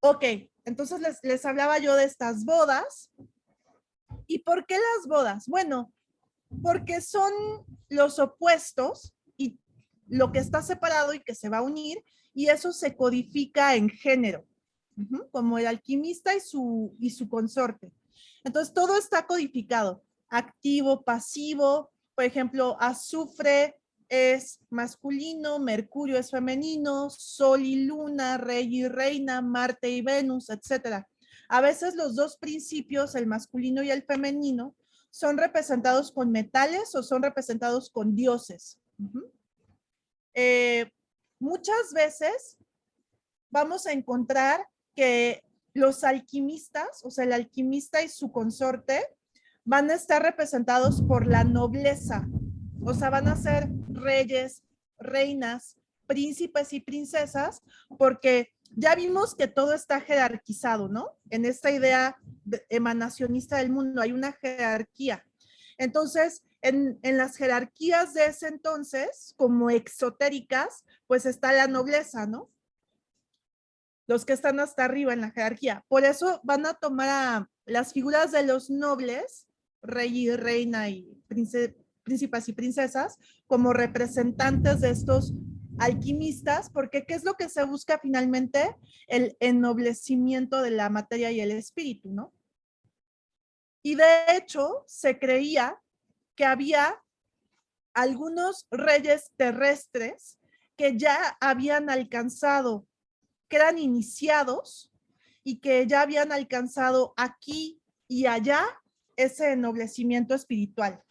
Ok, entonces les hablaba yo de estas bodas. ¿Y por qué las bodas? Bueno, porque son los opuestos y lo que está separado y que se va a unir, y eso se codifica en género, como el alquimista y su consorte. Entonces, todo está codificado, activo, pasivo, por ejemplo, azufre es masculino, Mercurio es femenino, Sol y Luna, Rey y Reina, Marte y Venus, etc. A veces los dos principios, el masculino y el femenino, son representados con metales o son representados con dioses. Muchas veces vamos a encontrar que los alquimistas, o sea, el alquimista y su consorte, van a estar representados por la nobleza. O sea, van a ser reyes, reinas, príncipes y princesas, porque ya vimos que todo está jerarquizado, ¿no? En esta idea emanacionista del mundo hay una jerarquía. Entonces, en las jerarquías de ese entonces, como exotéricas, pues está la nobleza, ¿no? Los que están hasta arriba en la jerarquía. Por eso van a tomar a las figuras de los nobles, rey y reina y príncipes y princesas, como representantes de estos alquimistas, porque ¿qué es lo que se busca finalmente? El ennoblecimiento de la materia y el espíritu, ¿no? Y de hecho, se creía que había algunos reyes terrestres que ya habían alcanzado, que eran iniciados y que ya habían alcanzado aquí y allá ese ennoblecimiento espiritual.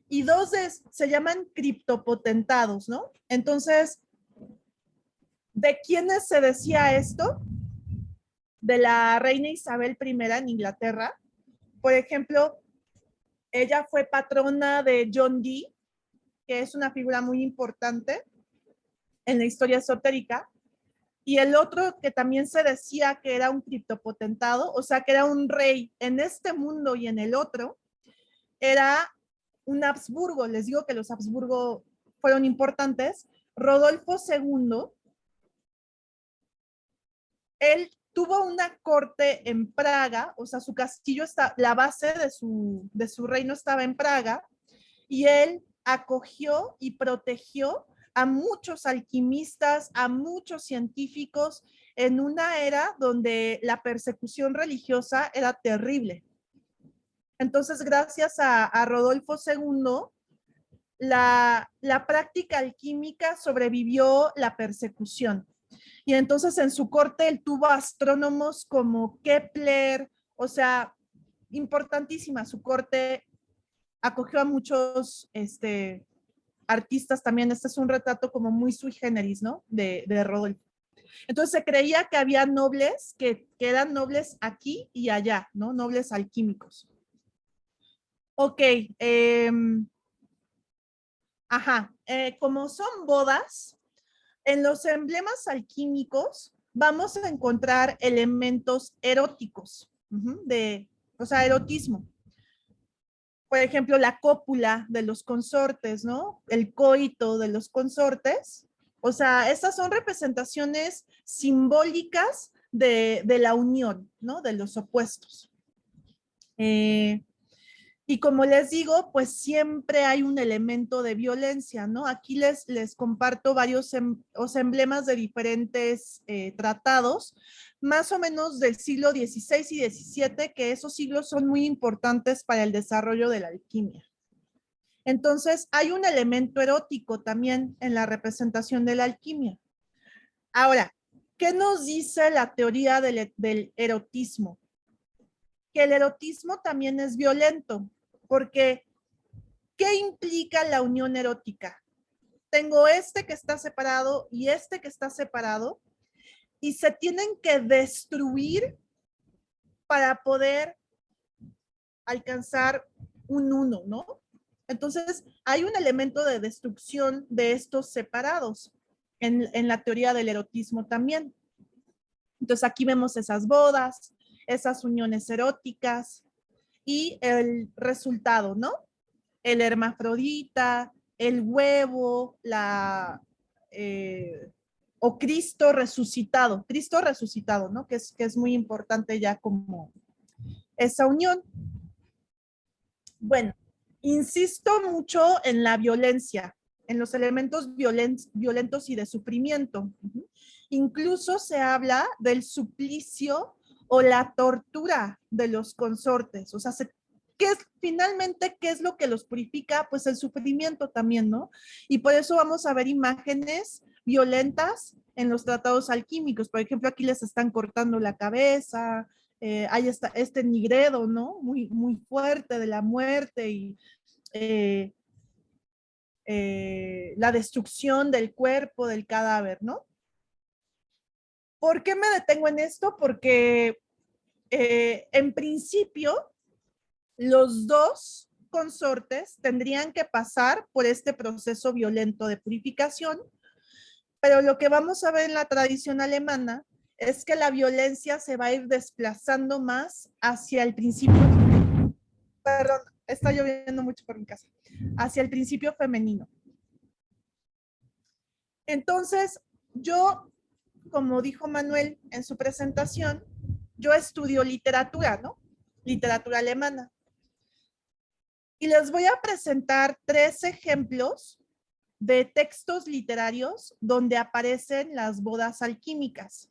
Y dos se llaman criptopotentados, ¿no? Entonces, ¿de quiénes se decía esto? De la reina Isabel I en Inglaterra. Por ejemplo, ella fue patrona de John Dee, que es una figura muy importante en la historia esotérica. Y el otro que también se decía que era un criptopotentado, o sea, que era un rey en este mundo y en el otro, era un Habsburgo. Les digo que los Habsburgo fueron importantes. Rodolfo II, él tuvo una corte en Praga, o sea, su castillo está, la base de su reino estaba en Praga, y él acogió y protegió a muchos alquimistas, a muchos científicos en una era donde la persecución religiosa era terrible. Entonces, gracias a Rodolfo II, la práctica alquímica sobrevivió la persecución. Y entonces en su corte él tuvo astrónomos como Kepler, o sea, importantísima su corte, acogió a muchos artistas también. Este es un retrato como muy sui generis, ¿no? De Rodolfo. Entonces se creía que había nobles que eran nobles aquí y allá, ¿no? Nobles alquímicos. Ok, como son bodas, en los emblemas alquímicos vamos a encontrar elementos eróticos, o sea, erotismo. Por ejemplo, la cópula de los consortes, ¿no? El coito de los consortes. O sea, estas son representaciones simbólicas de la unión, ¿no? De los opuestos. Y como les digo, pues siempre hay un elemento de violencia, ¿no? Aquí les comparto varios emblemas de diferentes tratados, más o menos del siglo XVI y XVII, que esos siglos son muy importantes para el desarrollo de la alquimia. Entonces, hay un elemento erótico también en la representación de la alquimia. Ahora, ¿qué nos dice la teoría del erotismo? Que el erotismo también es violento, porque ¿qué implica la unión erótica? Tengo este que está separado y este que está separado y se tienen que destruir para poder alcanzar un uno, ¿no? Entonces, hay un elemento de destrucción de estos separados en la teoría del erotismo también. Entonces, aquí vemos esas bodas, esas uniones eróticas y el resultado, ¿no? El hermafrodita, el huevo, o Cristo resucitado, ¿no? Que es muy importante ya como esa unión. Bueno, insisto mucho en la violencia, en los elementos violentos y de sufrimiento. Incluso se habla del suplicio o la tortura de los consortes. O sea, finalmente, ¿qué es lo que los purifica? Pues el sufrimiento también, ¿no? Y por eso vamos a ver imágenes violentas en los tratados alquímicos. Por ejemplo, aquí les están cortando la cabeza, hay este nigredo, ¿no? Muy, muy fuerte de la muerte y eh, la destrucción del cuerpo, del cadáver, ¿no? ¿Por qué me detengo en esto? Porque en principio los dos consortes tendrían que pasar por este proceso violento de purificación, pero lo que vamos a ver en la tradición alemana es que la violencia se va a ir desplazando más hacia el principio, perdón, está lloviendo mucho por mi casa, hacia el principio femenino. Entonces, yo, como dijo Manuel en su presentación, yo estudio literatura, ¿no? Literatura alemana. Y les voy a presentar 3 ejemplos de textos literarios donde aparecen las bodas alquímicas.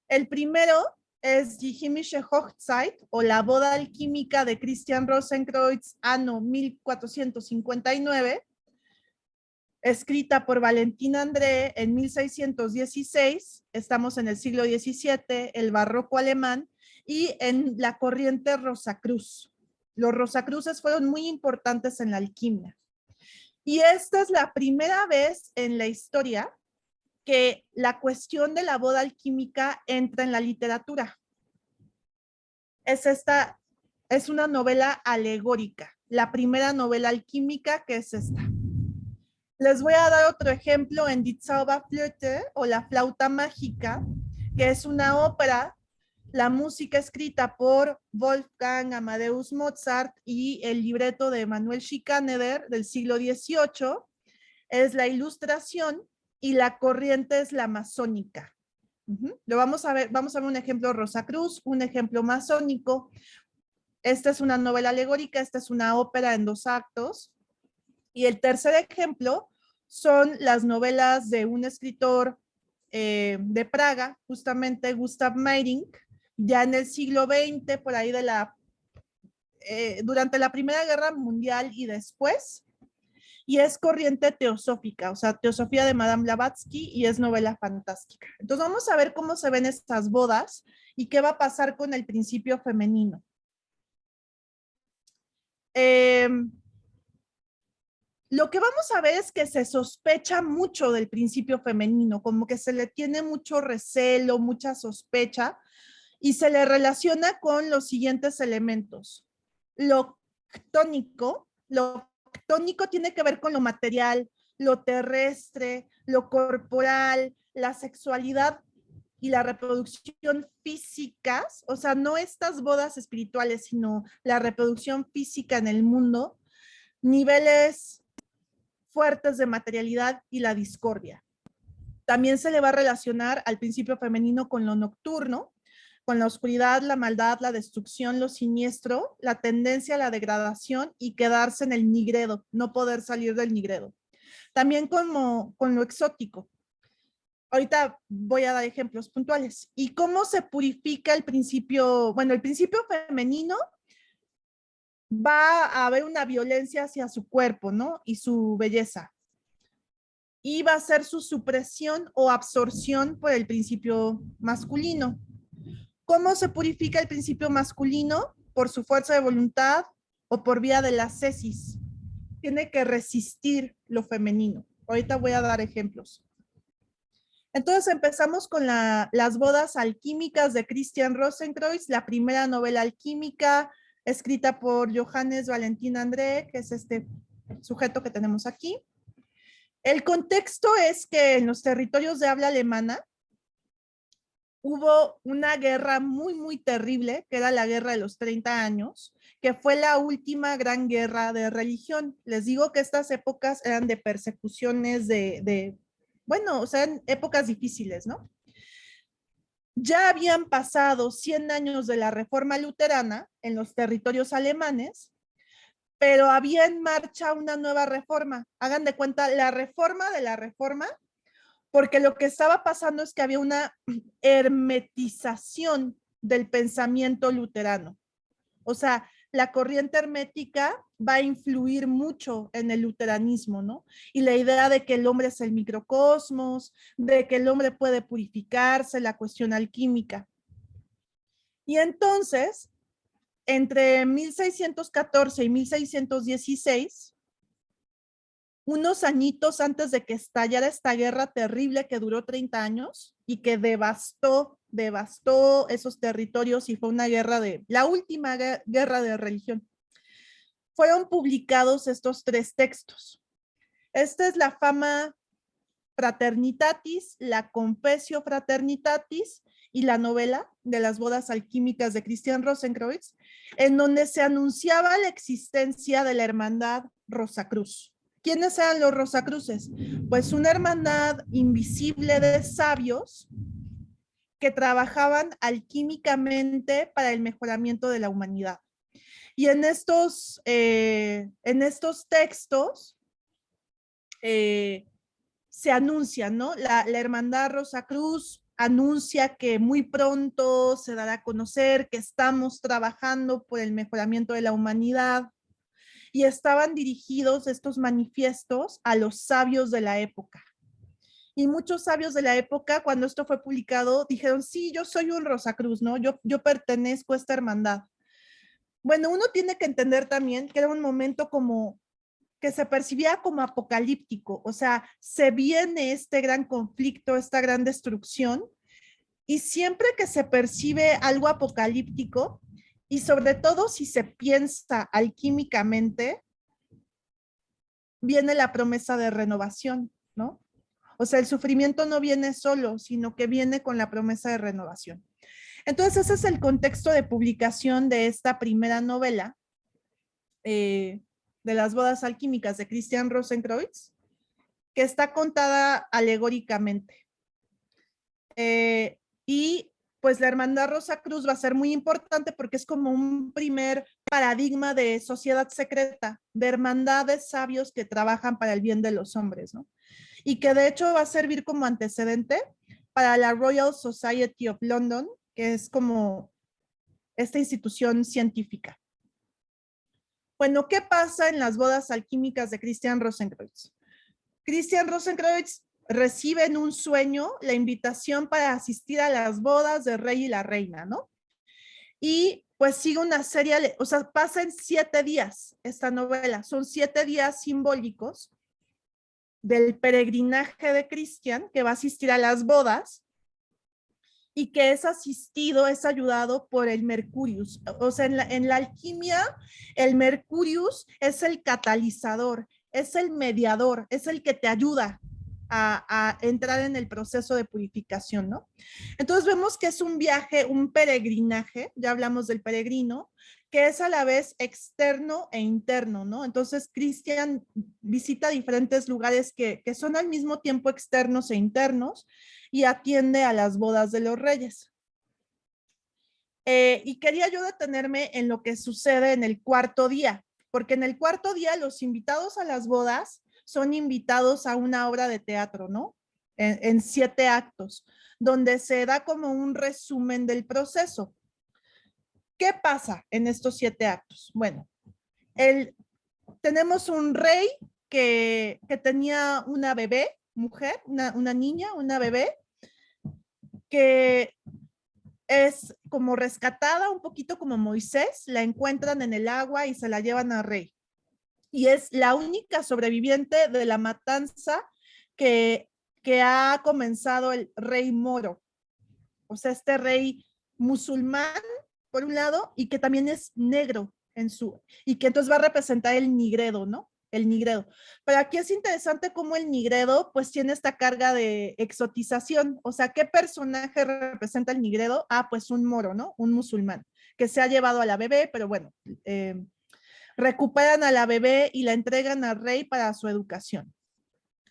El primero es Die Himmlische Hochzeit o la boda alquímica de Christian Rosenkreuz, anno 1459, escrita por Valentín André en 1616. Estamos en el siglo XVII, el barroco alemán, y en la corriente Rosacruz. Los Rosacruces fueron muy importantes en la alquimia. Y esta es la primera vez en la historia que la cuestión de la boda alquímica entra en la literatura. Es una novela alegórica, la primera novela alquímica que es esta. Les voy a dar otro ejemplo en Die Zauberflöte o la flauta mágica, que es una ópera, la música escrita por Wolfgang Amadeus Mozart y el libreto de Manuel Schikaneder del siglo XVIII, es la ilustración y la corriente es la masónica. Lo vamos a ver un ejemplo Rosacruz, un ejemplo masónico. Esta es una novela alegórica, esta es una ópera en 2 actos. Y el tercer ejemplo son las novelas de un escritor de Praga, justamente Gustav Meyrink, ya en el siglo XX, por ahí durante la Primera Guerra Mundial y después, y es corriente teosófica, o sea, teosofía de Madame Blavatsky, y es novela fantástica. Entonces vamos a ver cómo se ven estas bodas y qué va a pasar con el principio femenino. Lo que vamos a ver es que se sospecha mucho del principio femenino, como que se le tiene mucho recelo, mucha sospecha, y se le relaciona con los siguientes elementos. ctónico. Lo ctónico tiene que ver con lo material, lo terrestre, lo corporal, la sexualidad y la reproducción físicas, o sea, no estas bodas espirituales, sino la reproducción física en el mundo, niveles fuertes de materialidad y la discordia. También se le va a relacionar al principio femenino con lo nocturno, con la oscuridad, la maldad, la destrucción, lo siniestro, la tendencia a la degradación y quedarse en el nigredo, no poder salir del nigredo. También como con lo exótico. Ahorita voy a dar ejemplos puntuales. ¿Y cómo se purifica el principio? Bueno, el principio femenino va a haber una violencia hacia su cuerpo, ¿no? Y su belleza. Y va a ser su supresión o absorción por el principio masculino. ¿Cómo se purifica el principio masculino? Por su fuerza de voluntad o por vía de la ascesis. Tiene que resistir lo femenino. Ahorita voy a dar ejemplos. Entonces empezamos con las bodas alquímicas de Christian Rosenkreuz, la primera novela alquímica escrita por Johannes Valentin André, que es este sujeto que tenemos aquí. El contexto es que en los territorios de habla alemana hubo una guerra muy, muy terrible, que era la guerra de los 30 años, que fue la última gran guerra de religión. Les digo que estas épocas eran de persecuciones, bueno, o sea, en épocas difíciles, ¿no? Ya habían pasado 100 años de la reforma luterana en los territorios alemanes, pero había en marcha una nueva reforma. Hagan de cuenta, la reforma de la reforma, porque lo que estaba pasando es que había una hermetización del pensamiento luterano. O sea, la corriente hermética va a influir mucho en el luteranismo, ¿no? Y la idea de que el hombre es el microcosmos, de que el hombre puede purificarse, la cuestión alquímica. Y entonces, entre 1614 y 1616, unos añitos antes de que estallara esta guerra terrible que duró 30 años y que devastó esos territorios y fue una guerra la última guerra de religión. Fueron publicados estos 3 textos. Esta es la Fama Fraternitatis, la Confessio Fraternitatis y la novela de las bodas alquímicas de Christian Rosenkreuz, en donde se anunciaba la existencia de la hermandad Rosacruz. ¿Quiénes eran los Rosacruces? Pues una hermandad invisible de sabios que trabajaban alquímicamente para el mejoramiento de la humanidad. Y en estos textos se anuncia, ¿no? La hermandad Rosacruz anuncia que muy pronto se dará a conocer que estamos trabajando por el mejoramiento de la humanidad. Y estaban dirigidos estos manifiestos a los sabios de la época. Y muchos sabios de la época, cuando esto fue publicado, dijeron, sí, yo soy un Rosacruz, ¿no? Yo pertenezco a esta hermandad. Bueno, uno tiene que entender también que era un momento como que se percibía como apocalíptico, o sea, se viene este gran conflicto, esta gran destrucción, y siempre que se percibe algo apocalíptico, y sobre todo si se piensa alquímicamente, viene la promesa de renovación, ¿no? O sea, el sufrimiento no viene solo, sino que viene con la promesa de renovación. Entonces, ese es el contexto de publicación de esta primera novela de las bodas alquímicas de Christian Rosenkreuz, que está contada alegóricamente. Y pues la hermandad Rosacruz va a ser muy importante porque es como un primer paradigma de sociedad secreta, de hermandades sabios que trabajan para el bien de los hombres, ¿no? Y que de hecho va a servir como antecedente para la Royal Society of London, que es como esta institución científica. Bueno, ¿qué pasa en las bodas alquímicas de Christian Rosenkreuz? Christian Rosenkreuz recibe en un sueño la invitación para asistir a las bodas del rey y la reina, ¿no? Y pues sigue una serie, o sea, pasa en 7 días esta novela, son 7 días simbólicos del peregrinaje de Christian, que va a asistir a las bodas, y que es asistido, es ayudado por el Mercurius. O sea, en la alquimia, el Mercurius es el catalizador, es el mediador, es el que te ayuda a entrar en el proceso de purificación, ¿no? Entonces vemos que es un viaje, un peregrinaje, ya hablamos del peregrino, que es a la vez externo e interno, ¿no? Entonces Cristian visita diferentes lugares que son al mismo tiempo externos e internos y atiende a las bodas de los reyes. Y quería yo detenerme en lo que sucede en el cuarto día, porque en el cuarto día los invitados a las bodas son invitados a una obra de teatro, ¿no? En 7 actos, donde se da como un resumen del proceso. ¿Qué pasa en estos 7 actos? Bueno, tenemos un rey que tenía una bebé, mujer, una niña, una bebé, que es como rescatada, un poquito como Moisés, la encuentran en el agua y se la llevan al rey. Y es la única sobreviviente de la matanza que, que ha comenzado el rey moro. O sea, este rey musulmán, por un lado, y que también es negro y que entonces va a representar el nigredo, ¿no? El nigredo. Pero aquí es interesante cómo el nigredo pues tiene esta carga de exotización. O sea, ¿qué personaje representa el nigredo? Ah, pues un moro, ¿no? Un musulmán que se ha llevado a la bebé, pero bueno, recuperan a la bebé y la entregan al rey para su educación.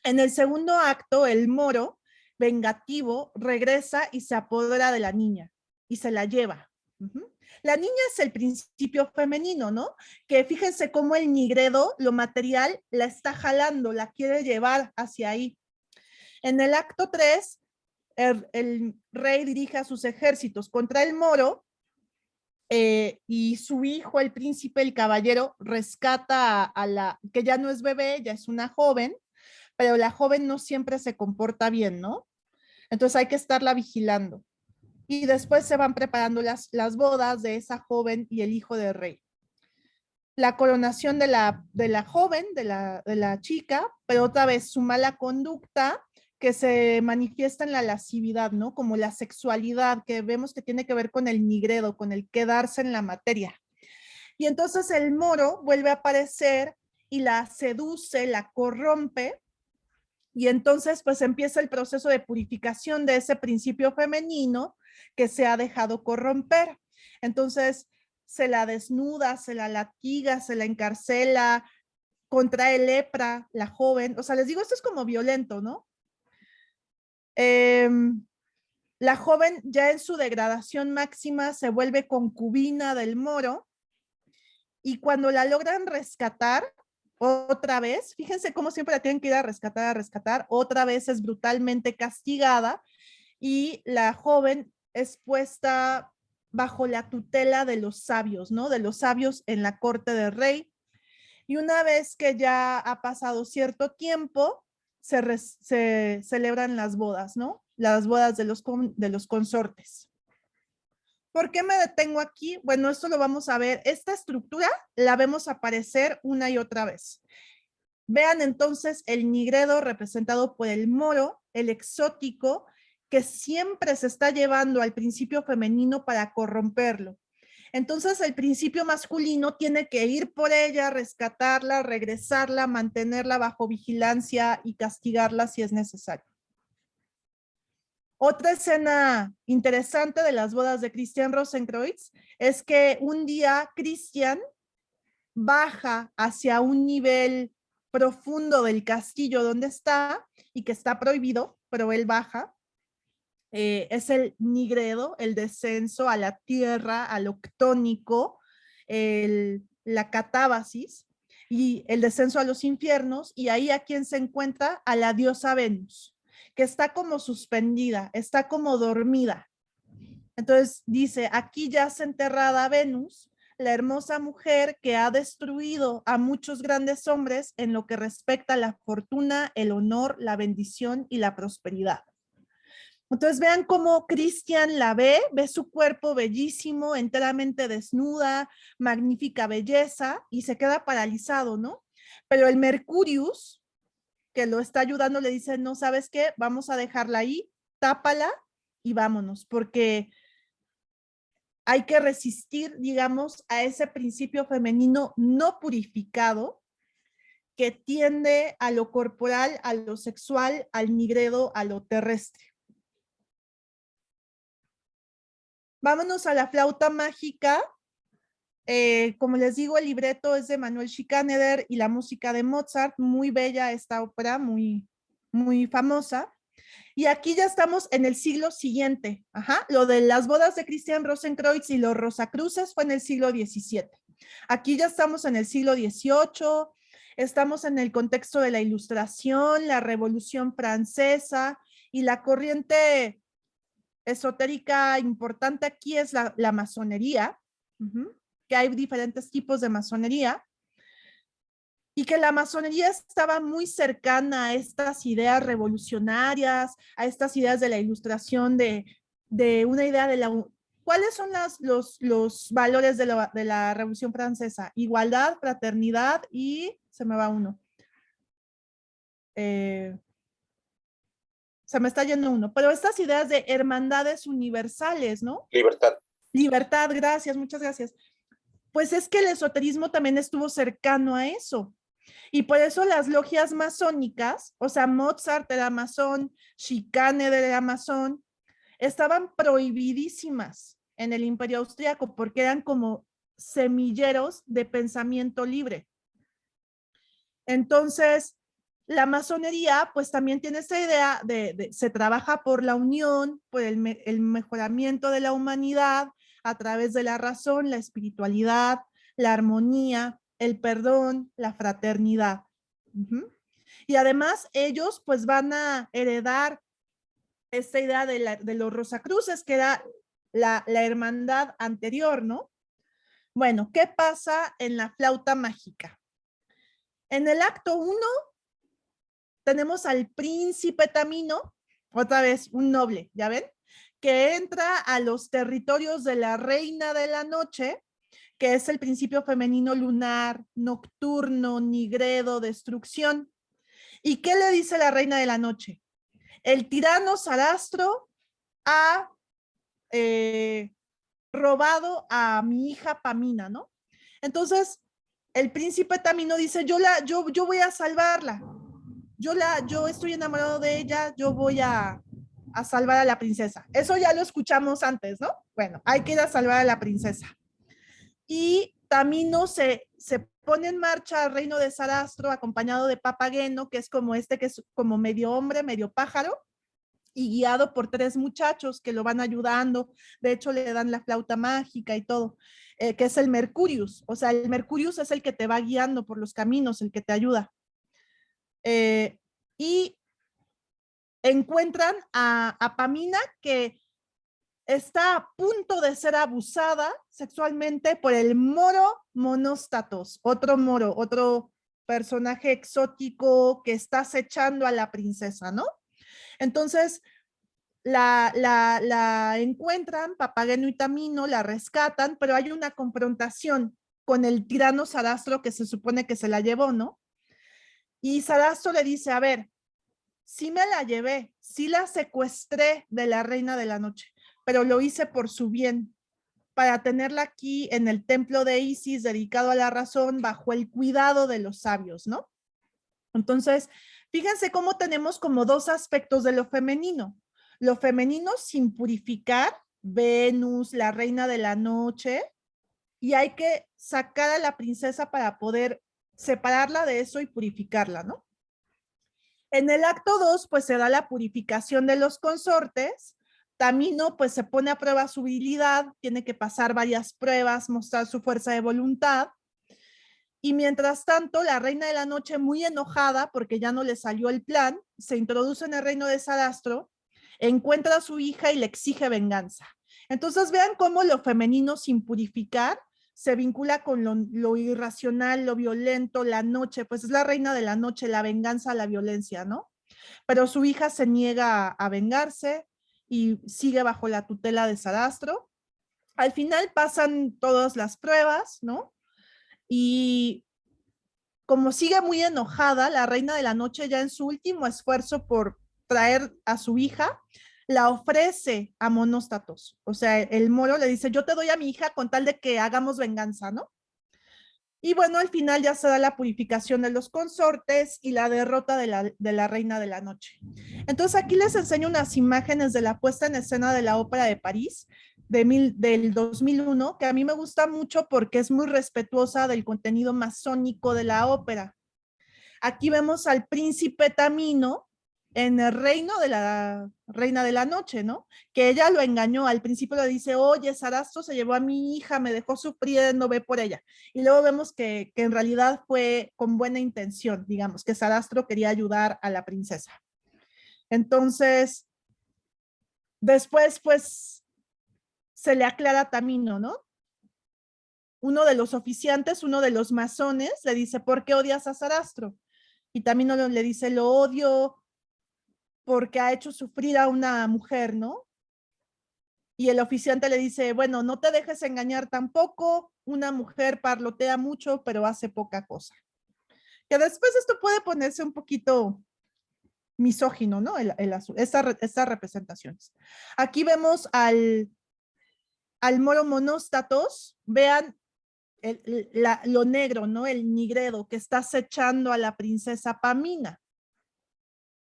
En el segundo acto, el moro, vengativo, regresa y se apodera de la niña y se la lleva. La niña es el principio femenino, ¿no? Que fíjense cómo el nigredo, lo material, la está jalando, la quiere llevar hacia ahí. En el acto 3, el rey dirige a sus ejércitos contra el moro y su hijo, el príncipe, el caballero, rescata a la, que ya no es bebé, ya es una joven, pero la joven no siempre se comporta bien, ¿no? Entonces hay que estarla vigilando. Y después se van preparando las bodas de esa joven y el hijo del rey. La coronación de la joven, de la chica, pero otra vez su mala conducta que se manifiesta en la lascividad, ¿no? Como la sexualidad que vemos que tiene que ver con el nigredo, con el quedarse en la materia. Y entonces el moro vuelve a aparecer y la seduce, la corrompe, y entonces pues empieza el proceso de purificación de ese principio femenino que se ha dejado corromper. Entonces se la desnuda, se la latiga, se la encarcela, contrae lepra, la joven. O sea, les digo, esto es como violento, ¿no? La joven ya en su degradación máxima se vuelve concubina del moro y cuando la logran rescatar, otra vez, fíjense cómo siempre la tienen que ir a rescatar, otra vez es brutalmente castigada y la joven es puesta bajo la tutela de los sabios, ¿no? De los sabios en la corte del rey. Y una vez que ya ha pasado cierto tiempo, se celebran las bodas, ¿no? Las bodas de los consortes. ¿Por qué me detengo aquí? Bueno, esto lo vamos a ver. Esta estructura la vemos aparecer una y otra vez. Vean entonces el nigredo representado por el moro, el exótico, que siempre se está llevando al principio femenino para corromperlo. Entonces el principio masculino tiene que ir por ella, rescatarla, regresarla, mantenerla bajo vigilancia y castigarla si es necesario. Otra escena interesante de las bodas de Christian Rosenkreuz es que un día Christian baja hacia un nivel profundo del castillo donde está y que está prohibido, pero él baja. Es el nigredo, el descenso a la tierra, al octónico, la catábasis y el descenso a los infiernos, y ahí a quien se encuentra, a la diosa Venus, que está como suspendida, está como dormida. Entonces dice, aquí yace enterrada Venus, la hermosa mujer que ha destruido a muchos grandes hombres en lo que respecta a la fortuna, el honor, la bendición y la prosperidad. Entonces vean cómo Christian la ve su cuerpo bellísimo, enteramente desnuda, magnífica belleza, y se queda paralizado, ¿no? Pero el Mercurius, que lo está ayudando, le dice, no, ¿sabes qué? Vamos a dejarla ahí, tápala, y vámonos, porque hay que resistir, digamos, a ese principio femenino no purificado que tiende a lo corporal, a lo sexual, al nigredo, a lo terrestre. Vámonos a la flauta mágica. Como les digo, el libreto es de Manuel Schikaneder y la música de Mozart, muy bella esta ópera, muy, muy famosa. Y aquí ya estamos en el siglo siguiente. Ajá. Lo de las bodas de Christian Rosenkreuz y los Rosacruces fue en el siglo XVII. Aquí ya estamos en el siglo XVIII, estamos en el contexto de la Ilustración, la Revolución Francesa y la corriente esotérica importante aquí es la masonería, que hay diferentes tipos de masonería, y que la masonería estaba muy cercana a estas ideas revolucionarias, a estas ideas de la Ilustración, de una idea de la... ¿Cuáles son los valores de la Revolución Francesa? Igualdad, fraternidad y... se me va uno. Se me está yendo uno. Pero estas ideas de hermandades universales, ¿no? Libertad. Libertad, gracias, muchas gracias. Pues es que el esoterismo también estuvo cercano a eso. Y por eso las logias masónicas, o sea, Mozart era masón, Schikaneder era masón, estaban prohibidísimas en el Imperio Austriaco porque eran como semilleros de pensamiento libre. Entonces, la masonería pues también tiene esta idea de se trabaja por la unión, por el mejoramiento de la humanidad a través de la razón, la espiritualidad, la armonía, el perdón, la fraternidad. Y además ellos pues van a heredar esta idea de los Rosacruces, que era la hermandad anterior, ¿no? Bueno, ¿qué pasa en la flauta mágica? En el acto 1 tenemos al príncipe Tamino, otra vez un noble, ¿ya ven? Que entra a los territorios de la reina de la noche, que es el principio femenino lunar, nocturno, nigredo, destrucción. ¿Y qué le dice la reina de la noche? El tirano Sarastro ha robado a mi hija Pamina, ¿no? Entonces, el príncipe Tamino dice, yo voy a salvarla. Yo estoy enamorado de ella, yo voy a salvar a la princesa. Eso ya lo escuchamos antes, ¿no? Bueno, hay que ir a salvar a la princesa. Y Tamino se pone en marcha al reino de Sarastro acompañado de Papageno, que es como que es como medio hombre, medio pájaro, y guiado por 3 muchachos que lo van ayudando. De hecho, le dan la flauta mágica y todo, que es el Mercurius. O sea, el Mercurius es el que te va guiando por los caminos, el que te ayuda. Y encuentran a Pamina, que está a punto de ser abusada sexualmente por el moro Monóstatos, otro moro, otro personaje exótico que está acechando a la princesa, ¿no? Entonces, la encuentran, Papageno y Tamino, la rescatan, pero hay una confrontación con el tirano Sarastro que se supone que se la llevó, ¿no? Y Sarastro le dice, a ver, sí me la llevé, sí la secuestré de la reina de la noche, pero lo hice por su bien, para tenerla aquí en el templo de Isis, dedicado a la razón, bajo el cuidado de los sabios, ¿no? Entonces, fíjense cómo tenemos como 2 aspectos de lo femenino. Lo femenino sin purificar, Venus, la reina de la noche, y hay que sacar a la princesa para poder separarla de eso y purificarla, ¿no? En el acto 2, pues se da la purificación de los consortes. Tamino, pues se pone a prueba su habilidad, tiene que pasar varias pruebas, mostrar su fuerza de voluntad. Y mientras tanto, la reina de la noche, muy enojada porque ya no le salió el plan, se introduce en el reino de Sarastro, encuentra a su hija y le exige venganza. Entonces vean cómo lo femenino sin purificar se vincula con lo irracional, lo violento, la noche, pues es la reina de la noche, la venganza, la violencia, ¿no? Pero su hija se niega a vengarse y sigue bajo la tutela de Sarastro. Al final pasan todas las pruebas, ¿no? Y como sigue muy enojada, la reina de la noche, ya en su último esfuerzo por traer a su hija, la ofrece a Monóstatos. O sea, el moro le dice, yo te doy a mi hija con tal de que hagamos venganza, ¿no? Y bueno, al final ya se da la purificación de los consortes y la derrota de la reina de la noche. Entonces aquí les enseño unas imágenes de la puesta en escena de la Ópera de París del 2001, que a mí me gusta mucho porque es muy respetuosa del contenido masónico de la ópera. Aquí vemos al príncipe Tamino en el reino de la reina de la noche, ¿no? Que ella lo engañó. Al principio le dice, oye, Sarastro se llevó a mi hija, me dejó sufriendo, ve por ella. Y luego vemos que en realidad fue con buena intención, digamos, que Sarastro quería ayudar a la princesa. Entonces, después, pues, se le aclara a Tamino, ¿no? Uno de los oficiantes, uno de los masones, le dice, ¿por qué odias a Sarastro? Y Tamino le dice, lo odio porque ha hecho sufrir a una mujer, ¿no? Y el oficiante le dice, bueno, no te dejes engañar tampoco, una mujer parlotea mucho, pero hace poca cosa. Que después esto puede ponerse un poquito misógino, ¿no? Estas representaciones. Aquí vemos al moro Monóstatos, vean lo negro, ¿no? El nigredo que está acechando a la princesa Pamina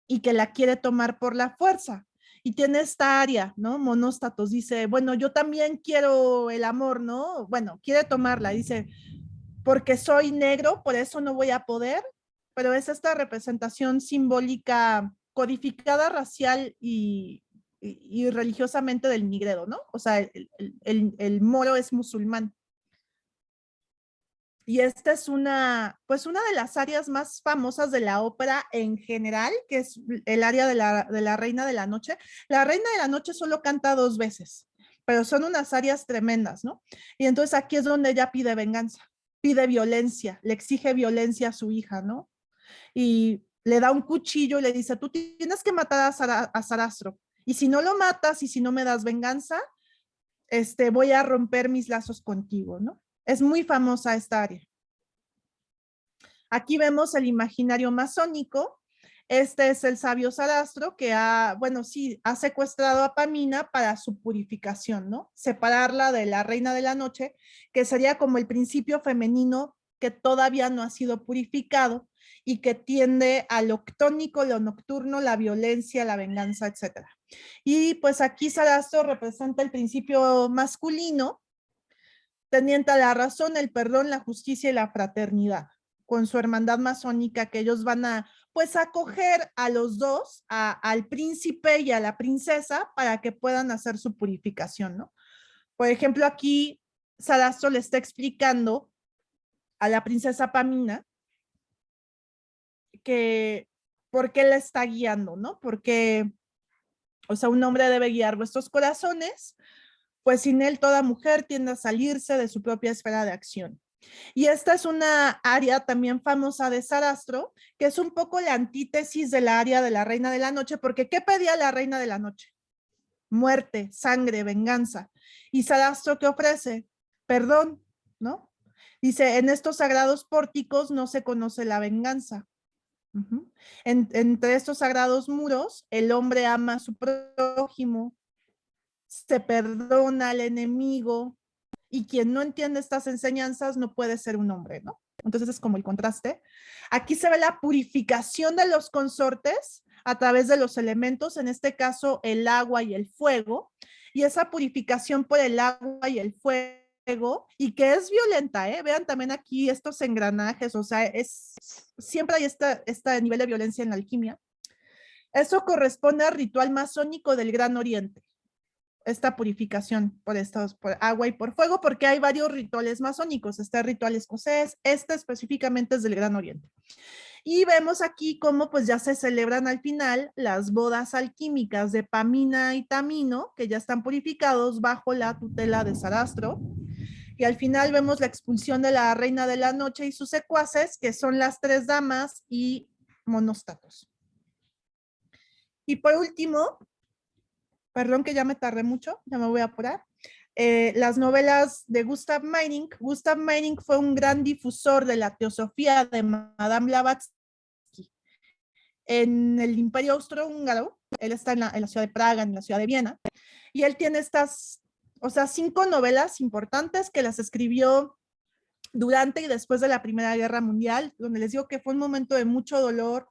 y que la quiere tomar por la fuerza. Y tiene esta área, ¿no? Monóstatos dice, bueno, yo también quiero el amor, ¿no? Bueno, quiere tomarla, dice, porque soy negro, por eso no voy a poder, pero es esta representación simbólica codificada racial y religiosamente del nigredo, ¿no? O sea, el moro es musulmán. Y esta es pues una de las áreas más famosas de la ópera en general, que es el área de la Reina de la Noche. La Reina de la Noche solo canta 2 veces, pero son unas áreas tremendas, ¿no? Y entonces aquí es donde ella pide venganza, pide violencia, le exige violencia a su hija, ¿no? Y le da un cuchillo y le dice, tú tienes que matar a Sarastro. Y si no lo matas y si no me das venganza, voy a romper mis lazos contigo, ¿no? Es muy famosa esta área. Aquí vemos el imaginario masónico. Este es el sabio Sarastro que bueno, sí, ha secuestrado a Pamina para su purificación, ¿no? Separarla de la reina de la noche, que sería como el principio femenino que todavía no ha sido purificado y que tiende a lo octónico, lo nocturno, la violencia, la venganza, etc. Y pues aquí Sarastro representa el principio masculino, teniente la razón, el perdón, la justicia y la fraternidad, con su hermandad masónica que ellos van a pues acoger a los dos, al príncipe y a la princesa para que puedan hacer su purificación, ¿no? Por ejemplo, aquí Sarastro le está explicando a la princesa Pamina que por qué la está guiando, ¿no? Porque, o sea, un hombre debe guiar vuestros corazones, pues sin él toda mujer tiende a salirse de su propia esfera de acción. Y esta es una área también famosa de Sarastro, que es un poco la antítesis de la área de la Reina de la Noche, porque ¿qué pedía la Reina de la Noche? Muerte, sangre, venganza. ¿Y Sarastro qué ofrece? Perdón, ¿no? Dice, en estos sagrados pórticos no se conoce la venganza. Entre estos sagrados muros, el hombre ama a su prójimo, se perdona al enemigo, y quien no entiende estas enseñanzas no puede ser un hombre, ¿no? Entonces es como el contraste. Aquí se ve la purificación de los consortes a través de los elementos, en este caso el agua y el fuego, y esa purificación por el agua y el fuego, y que es violenta, ¿eh? Vean también aquí estos engranajes, o sea, siempre hay este nivel de violencia en la alquimia. Eso corresponde al ritual masónico del Gran Oriente, esta purificación por agua y por fuego, porque hay varios rituales masónicos. Este ritual escocés, este específicamente es del Gran Oriente. Y vemos aquí cómo pues ya se celebran al final las bodas alquímicas de Pamina y Tamino, que ya están purificados bajo la tutela de Sarastro. Y al final vemos la expulsión de la Reina de la Noche y sus secuaces, que son las 3 damas y Monóstatos. Y por último, perdón que ya me tardé mucho, ya me voy a apurar. Las novelas de Gustav Meyrink. Gustav Meyrink fue un gran difusor de la teosofía de Madame Blavatsky en el Imperio Austrohúngaro. él está en la ciudad de Praga, en la ciudad de Viena, y él tiene estas, o sea, 5 novelas importantes que las escribió durante y después de la Primera Guerra Mundial, donde les digo que fue un momento de mucho dolor,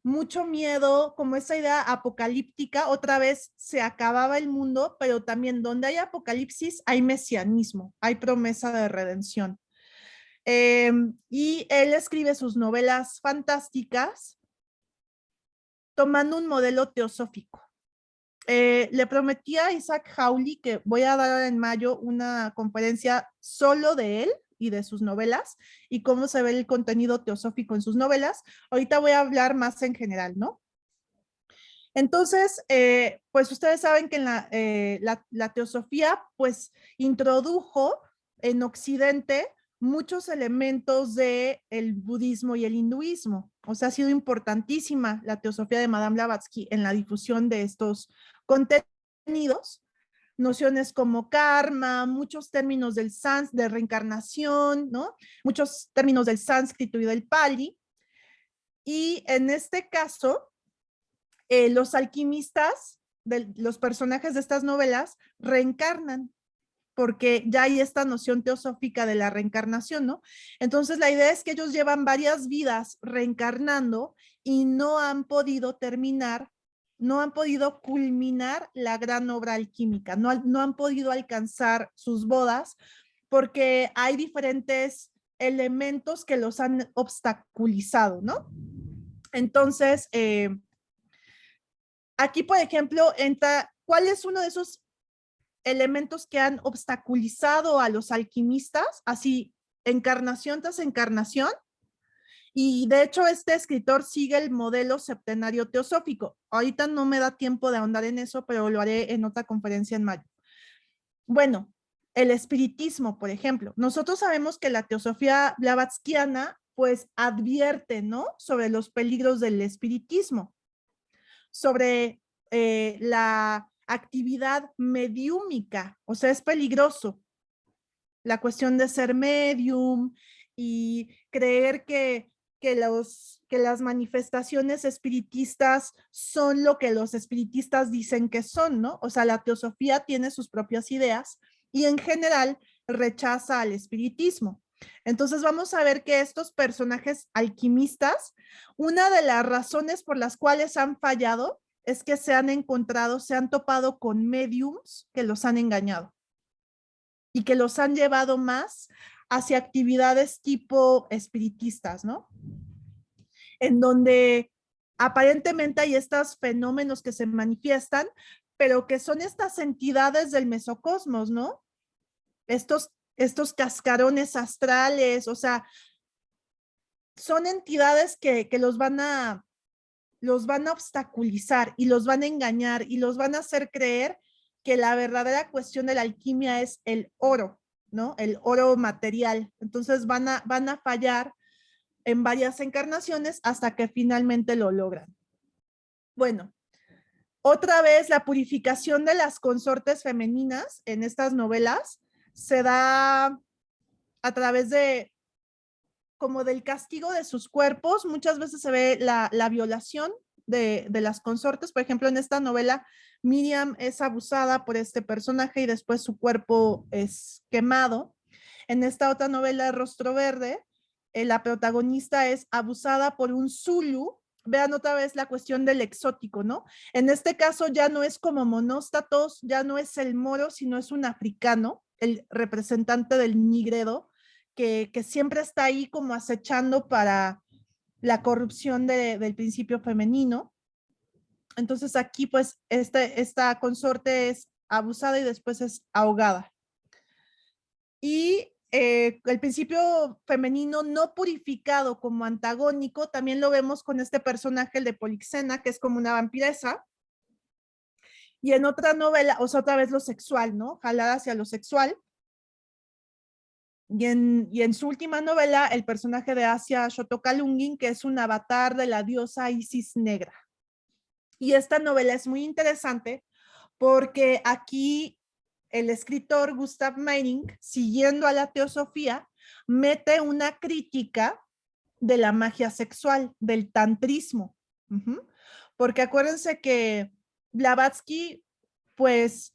mucho miedo, como esa idea apocalíptica, otra vez se acababa el mundo, pero también donde hay apocalipsis hay mesianismo, hay promesa de redención. Y él escribe sus novelas fantásticas tomando un modelo teosófico. Le prometí a Isaac Hawley que voy a dar en mayo una conferencia solo de él y de sus novelas y cómo se ve el contenido teosófico en sus novelas. Ahorita voy a hablar más en general, ¿no? Entonces, pues ustedes saben que en la teosofía, pues introdujo en Occidente muchos elementos del budismo y el hinduismo. O sea, ha sido importantísima la teosofía de Madame Blavatsky en la difusión de estos contenidos, nociones como karma, muchos términos de reencarnación, ¿no? Muchos términos del sánscrito y del pali. Y en este caso, los alquimistas, los personajes de estas novelas, reencarnan, porque ya hay esta noción teosófica de la reencarnación, ¿no? Entonces la idea es que ellos llevan varias vidas reencarnando y no han podido terminar, no han podido culminar la gran obra alquímica, no han podido alcanzar sus bodas porque hay diferentes elementos que los han obstaculizado, ¿no? Entonces, aquí, por ejemplo, entra, ¿cuál es uno de esos elementos que han obstaculizado a los alquimistas? Así, encarnación tras encarnación. Y de hecho, este escritor sigue el modelo septenario teosófico. Ahorita no me da tiempo de ahondar en eso, pero lo haré en otra conferencia en mayo. Bueno, el espiritismo, por ejemplo. Nosotros sabemos que la teosofía blavatskiana, pues, advierte, ¿no? Sobre los peligros del espiritismo, sobre la actividad mediúmica, o sea, es peligroso la cuestión de ser medium y creer que las manifestaciones espiritistas son lo que los espiritistas dicen que son, ¿no? O sea, la teosofía tiene sus propias ideas y en general rechaza al espiritismo. Entonces vamos a ver que estos personajes alquimistas, una de las razones por las cuales han fallado es que se han encontrado, se han topado con mediums que los han engañado y que los han llevado más hacia actividades tipo espiritistas, ¿no? En donde aparentemente hay estos fenómenos que se manifiestan, pero que son estas entidades del mesocosmos, ¿no? Estos cascarones astrales, o sea, son entidades que los van a obstaculizar y los van a engañar y los van a hacer creer que la verdadera cuestión de la alquimia es el oro, ¿no? El oro material. Entonces van a fallar en varias encarnaciones hasta que finalmente lo logran. Bueno, otra vez la purificación de las consortes femeninas en estas novelas se da a través de como del castigo de sus cuerpos. Muchas veces se ve la violación de las consortes. Por ejemplo, en esta novela, Miriam es abusada por este personaje y después su cuerpo es quemado. En esta otra novela, Rostro Verde, la protagonista es abusada por un Zulu. Vean otra vez la cuestión del exótico, ¿no? En este caso ya no es como monóstatos, ya no es el moro, sino es un africano, el representante del nigredo, que siempre está ahí como acechando para la corrupción del principio femenino. Entonces aquí pues esta consorte es abusada y después es ahogada. Y el principio femenino no purificado como antagónico, también lo vemos con este personaje, el de Polixena, que es como una vampiresa. Y en otra novela, o sea, otra vez lo sexual, ¿no? Jalada hacia lo sexual. Y en su última novela, el personaje de Asia Shotokalungin, que es un avatar de la diosa Isis negra. Y esta novela es muy interesante porque aquí el escritor Gustav Meyrink, siguiendo a la teosofía, mete una crítica de la magia sexual, del tantrismo. porque acuérdense que Blavatsky, pues,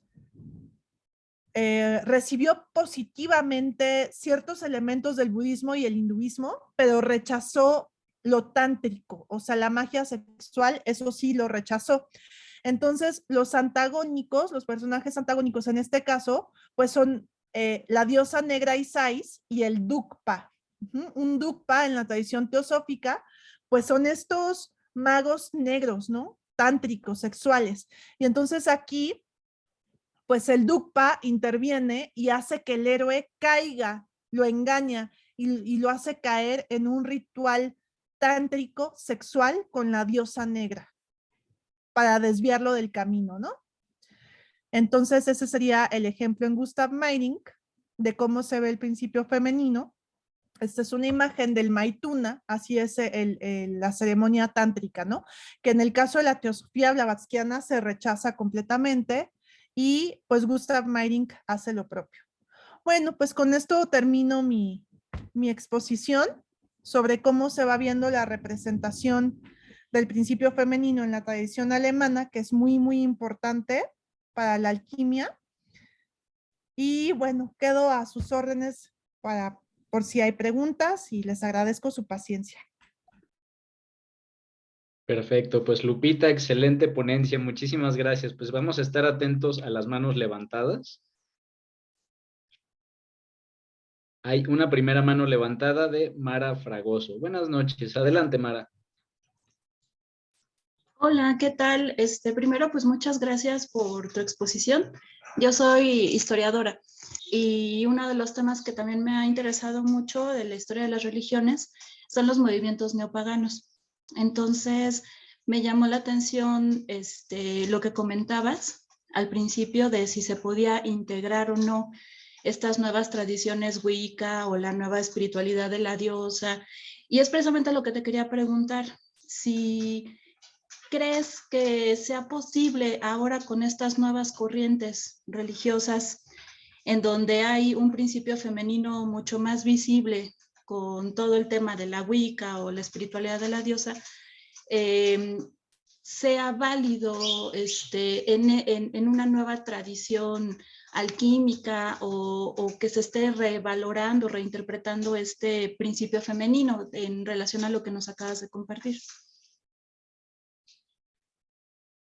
recibió positivamente ciertos elementos del budismo y el hinduismo, pero rechazó lo tántrico, o sea, la magia sexual, eso sí lo rechazó. Entonces, los antagónicos, los personajes antagónicos en este caso, pues son la diosa negra Isis y el Dukpa. Un Dukpa en la tradición teosófica, pues son estos magos negros, ¿no? Tántricos, sexuales. Y entonces aquí pues el Dukpa interviene y hace que el héroe caiga, lo engaña y lo hace caer en un ritual tántrico sexual con la diosa negra para desviarlo del camino, ¿no? Entonces ese sería el ejemplo en Gustav Meyrink de cómo se ve el principio femenino. Esta es una imagen del Maituna, así es la ceremonia tántrica, ¿no? Que en el caso de la teosofía blavatskiana se rechaza completamente y pues Gustav Meyrink hace lo propio. Bueno, pues con esto termino mi exposición sobre cómo se va viendo la representación del principio femenino en la tradición alemana, que es muy, muy importante para la alquimia. Y bueno, quedo a sus órdenes por si hay preguntas y les agradezco su paciencia. Perfecto, pues Lupita, excelente ponencia, muchísimas gracias. Pues vamos a estar atentos a las manos levantadas. Hay una primera mano levantada de Mara Fragoso. Buenas noches, adelante Mara. Hola, ¿qué tal? Primero, pues muchas gracias por tu exposición. Yo soy historiadora y uno de los temas que también me ha interesado mucho de la historia de las religiones son los movimientos neopaganos. Entonces, me llamó la atención lo que comentabas al principio de si se podía integrar o no estas nuevas tradiciones Wicca o la nueva espiritualidad de la diosa. Y es precisamente lo que te quería preguntar, si ¿crees que sea posible ahora con estas nuevas corrientes religiosas en donde hay un principio femenino mucho más visible con todo el tema de la Wicca o la espiritualidad de la diosa, sea válido en una nueva tradición alquímica o que se esté revalorando, reinterpretando este principio femenino en relación a lo que nos acabas de compartir?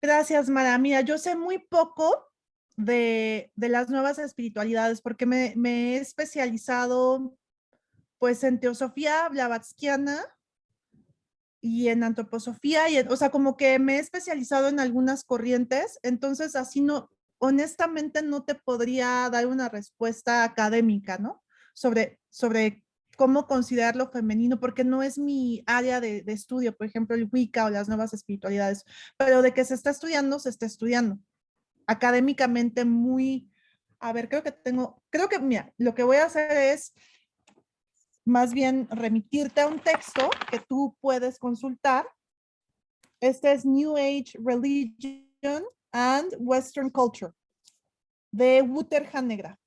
Gracias, Mara. Mira, yo sé muy poco de las nuevas espiritualidades porque me he especializado pues en teosofía blavatskiana y en antroposofía, o sea, como que me he especializado en algunas corrientes, entonces así no, honestamente no te podría dar una respuesta académica, ¿no? Sobre cómo considerar lo femenino, porque no es mi área de estudio, por ejemplo, el Wicca o las nuevas espiritualidades, pero de que se está estudiando, se está estudiando. Académicamente muy, a ver, creo que, mira, lo que voy a hacer es más bien remitirte a un texto que tú puedes consultar. Este es New Age Religion and Western Culture de Wouter Hanegra,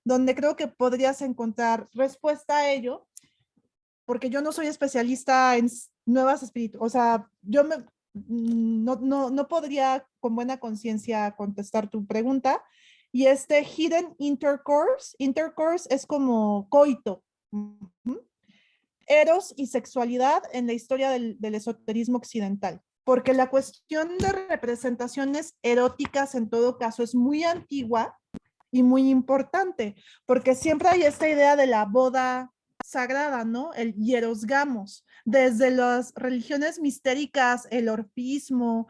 donde creo que podrías encontrar respuesta a ello, porque yo no soy especialista en nuevas espíritus, o sea, no podría con buena conciencia contestar tu pregunta. Y este Hidden Intercourse es como coito. Eros y sexualidad en la historia del esoterismo occidental, porque la cuestión de representaciones eróticas en todo caso es muy antigua y muy importante, porque siempre hay esta idea de la boda sagrada, ¿no? El hierosgamos, desde las religiones mistéricas, el orfismo,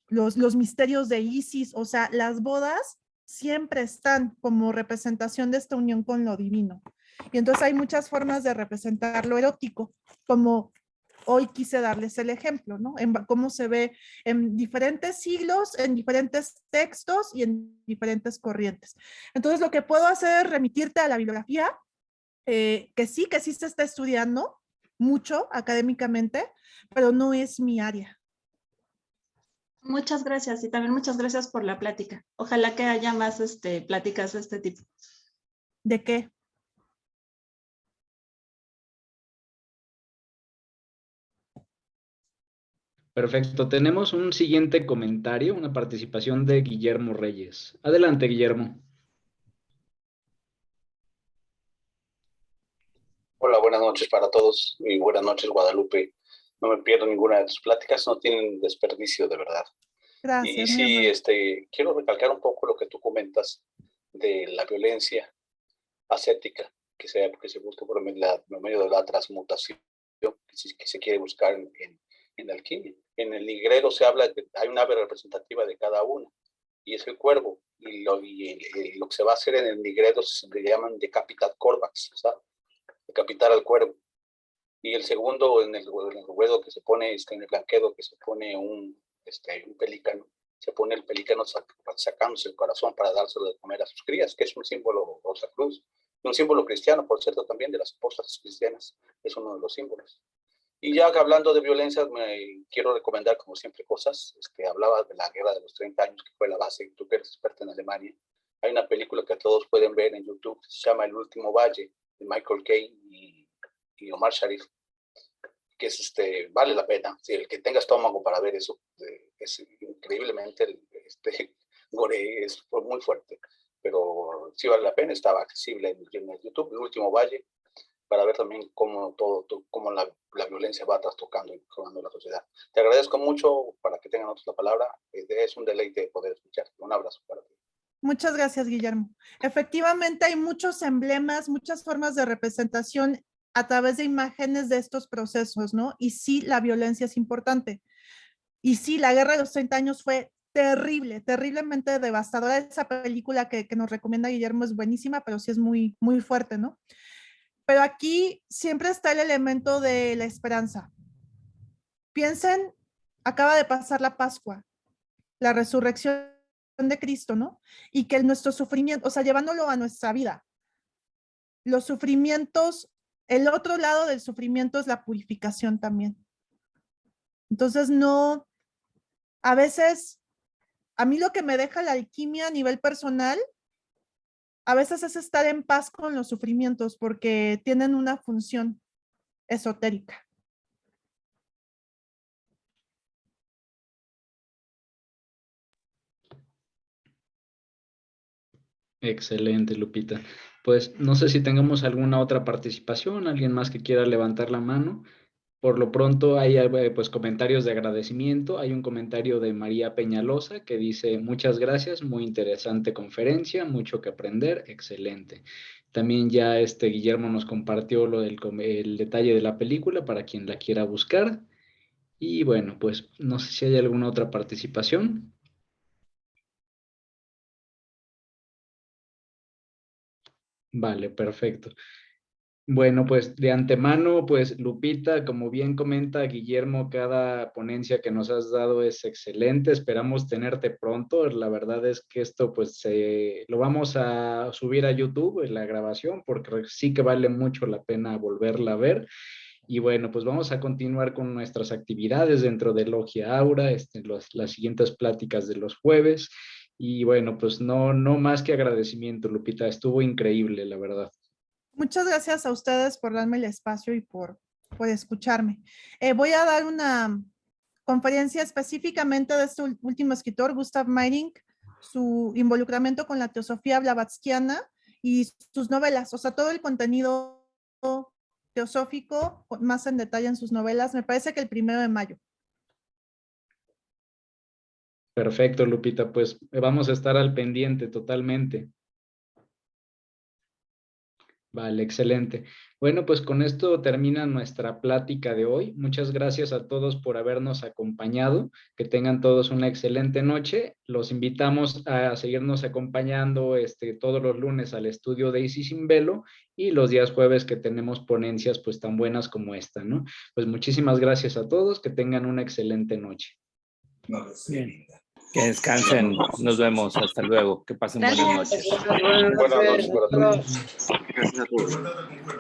los misterios de Isis, o sea, las bodas siempre están como representación de esta unión con lo divino. Y entonces hay muchas formas de representar lo erótico, como hoy quise darles el ejemplo, ¿no? En cómo se ve en diferentes siglos, en diferentes textos y en diferentes corrientes. Entonces lo que puedo hacer es remitirte a la bibliografía, que sí se está estudiando mucho académicamente, pero no es mi área. Muchas gracias y también muchas gracias por la plática. Ojalá que haya más pláticas de este tipo. ¿De qué? Perfecto. Tenemos un siguiente comentario, una participación de Guillermo Reyes. Adelante, Guillermo. Hola, buenas noches para todos y buenas noches, Guadalupe. No me pierdo ninguna de tus pláticas, no tienen desperdicio, de verdad. Gracias. Y muy sí, amable. quiero recalcar un poco lo que tú comentas de la violencia ascética que se busca por medio de la transmutación que se quiere buscar en alquimia. En el ligrero se habla de que hay un ave representativa de cada una, y es el cuervo. Y lo que se va a hacer en el ligrero se le llaman decapitat corvax, ¿sabes? Decapitar al cuervo. Y el segundo, en el ruedo que se pone, en el blanquedo, que se pone un pelícano, se pone el pelícano sacándose el corazón para dárselo de comer a sus crías, que es un símbolo Rosacruz, un símbolo cristiano, por cierto, también de las apóstolas cristianas, es uno de los símbolos. Y ya hablando de violencia, me quiero recomendar, como siempre, cosas. Hablaba de la guerra de los 30 años, que fue la base, tú que eres experta en Alemania. Hay una película que todos pueden ver en YouTube, que se llama El Último Valle, de Michael Caine y Omar Sharif, que es vale la pena. Si el que tenga estómago para ver eso, es increíblemente gore, es muy fuerte, pero sí vale la pena. Estaba accesible en YouTube, El Último Valle, para ver también cómo la violencia va trastocando y formando la sociedad. Te agradezco mucho, para que tengan otros la palabra. Es un deleite poder escucharte. Un abrazo para ti. Muchas gracias, Guillermo. Efectivamente, hay muchos emblemas, muchas formas de representación a través de imágenes de estos procesos, ¿no? Y sí, la violencia es importante. Y sí, la guerra de los 30 años fue terrible, terriblemente devastadora. Esa película que nos recomienda Guillermo es buenísima, pero sí es muy, muy fuerte, ¿no? Pero aquí siempre está el elemento de la esperanza. Piensen, acaba de pasar la Pascua, la resurrección de Cristo, ¿no? Y que nuestro sufrimiento, o sea, llevándolo a nuestra vida, los sufrimientos, el otro lado del sufrimiento es la purificación también. Entonces, no, a veces, a mí lo que me deja la alquimia a nivel personal, a veces es estar en paz con los sufrimientos porque tienen una función esotérica. Excelente, Lupita. Pues no sé si tengamos alguna otra participación, alguien más que quiera levantar la mano. Por lo pronto hay pues comentarios de agradecimiento. Hay un comentario de María Peñalosa que dice: muchas gracias, muy interesante conferencia, mucho que aprender, excelente. También ya Guillermo nos compartió el detalle de la película para quien la quiera buscar. Y bueno, pues no sé si hay alguna otra participación. Vale, perfecto. Bueno, pues de antemano, pues Lupita, como bien comenta Guillermo, cada ponencia que nos has dado es excelente. Esperamos tenerte pronto. La verdad es que esto pues lo vamos a subir a YouTube en la grabación, porque sí que vale mucho la pena volverla a ver. Y bueno, pues vamos a continuar con nuestras actividades dentro de Logia Aura, las siguientes pláticas de los jueves. Y bueno, pues no más que agradecimiento, Lupita. Estuvo increíble, la verdad. Muchas gracias a ustedes por darme el espacio y por escucharme. Voy a dar una conferencia específicamente de este último escritor, Gustav Meyrink, su involucramiento con la teosofía blavatskiana y sus novelas, o sea, todo el contenido teosófico más en detalle en sus novelas. Me parece que el 1 de mayo. Perfecto, Lupita, pues vamos a estar al pendiente totalmente. Vale, excelente. Bueno, pues con esto termina nuestra plática de hoy. Muchas gracias a todos por habernos acompañado. Que tengan todos una excelente noche. Los invitamos a seguirnos acompañando todos los lunes al estudio de Isis Sin Velo, y los días jueves que tenemos ponencias pues tan buenas como esta, ¿no? Pues muchísimas gracias a todos. Que tengan una excelente noche. Bien. Que descansen. Nos vemos. Hasta luego. Que pasen buenas noches. Gracias. Buenas noches para todos. Gracias a todos.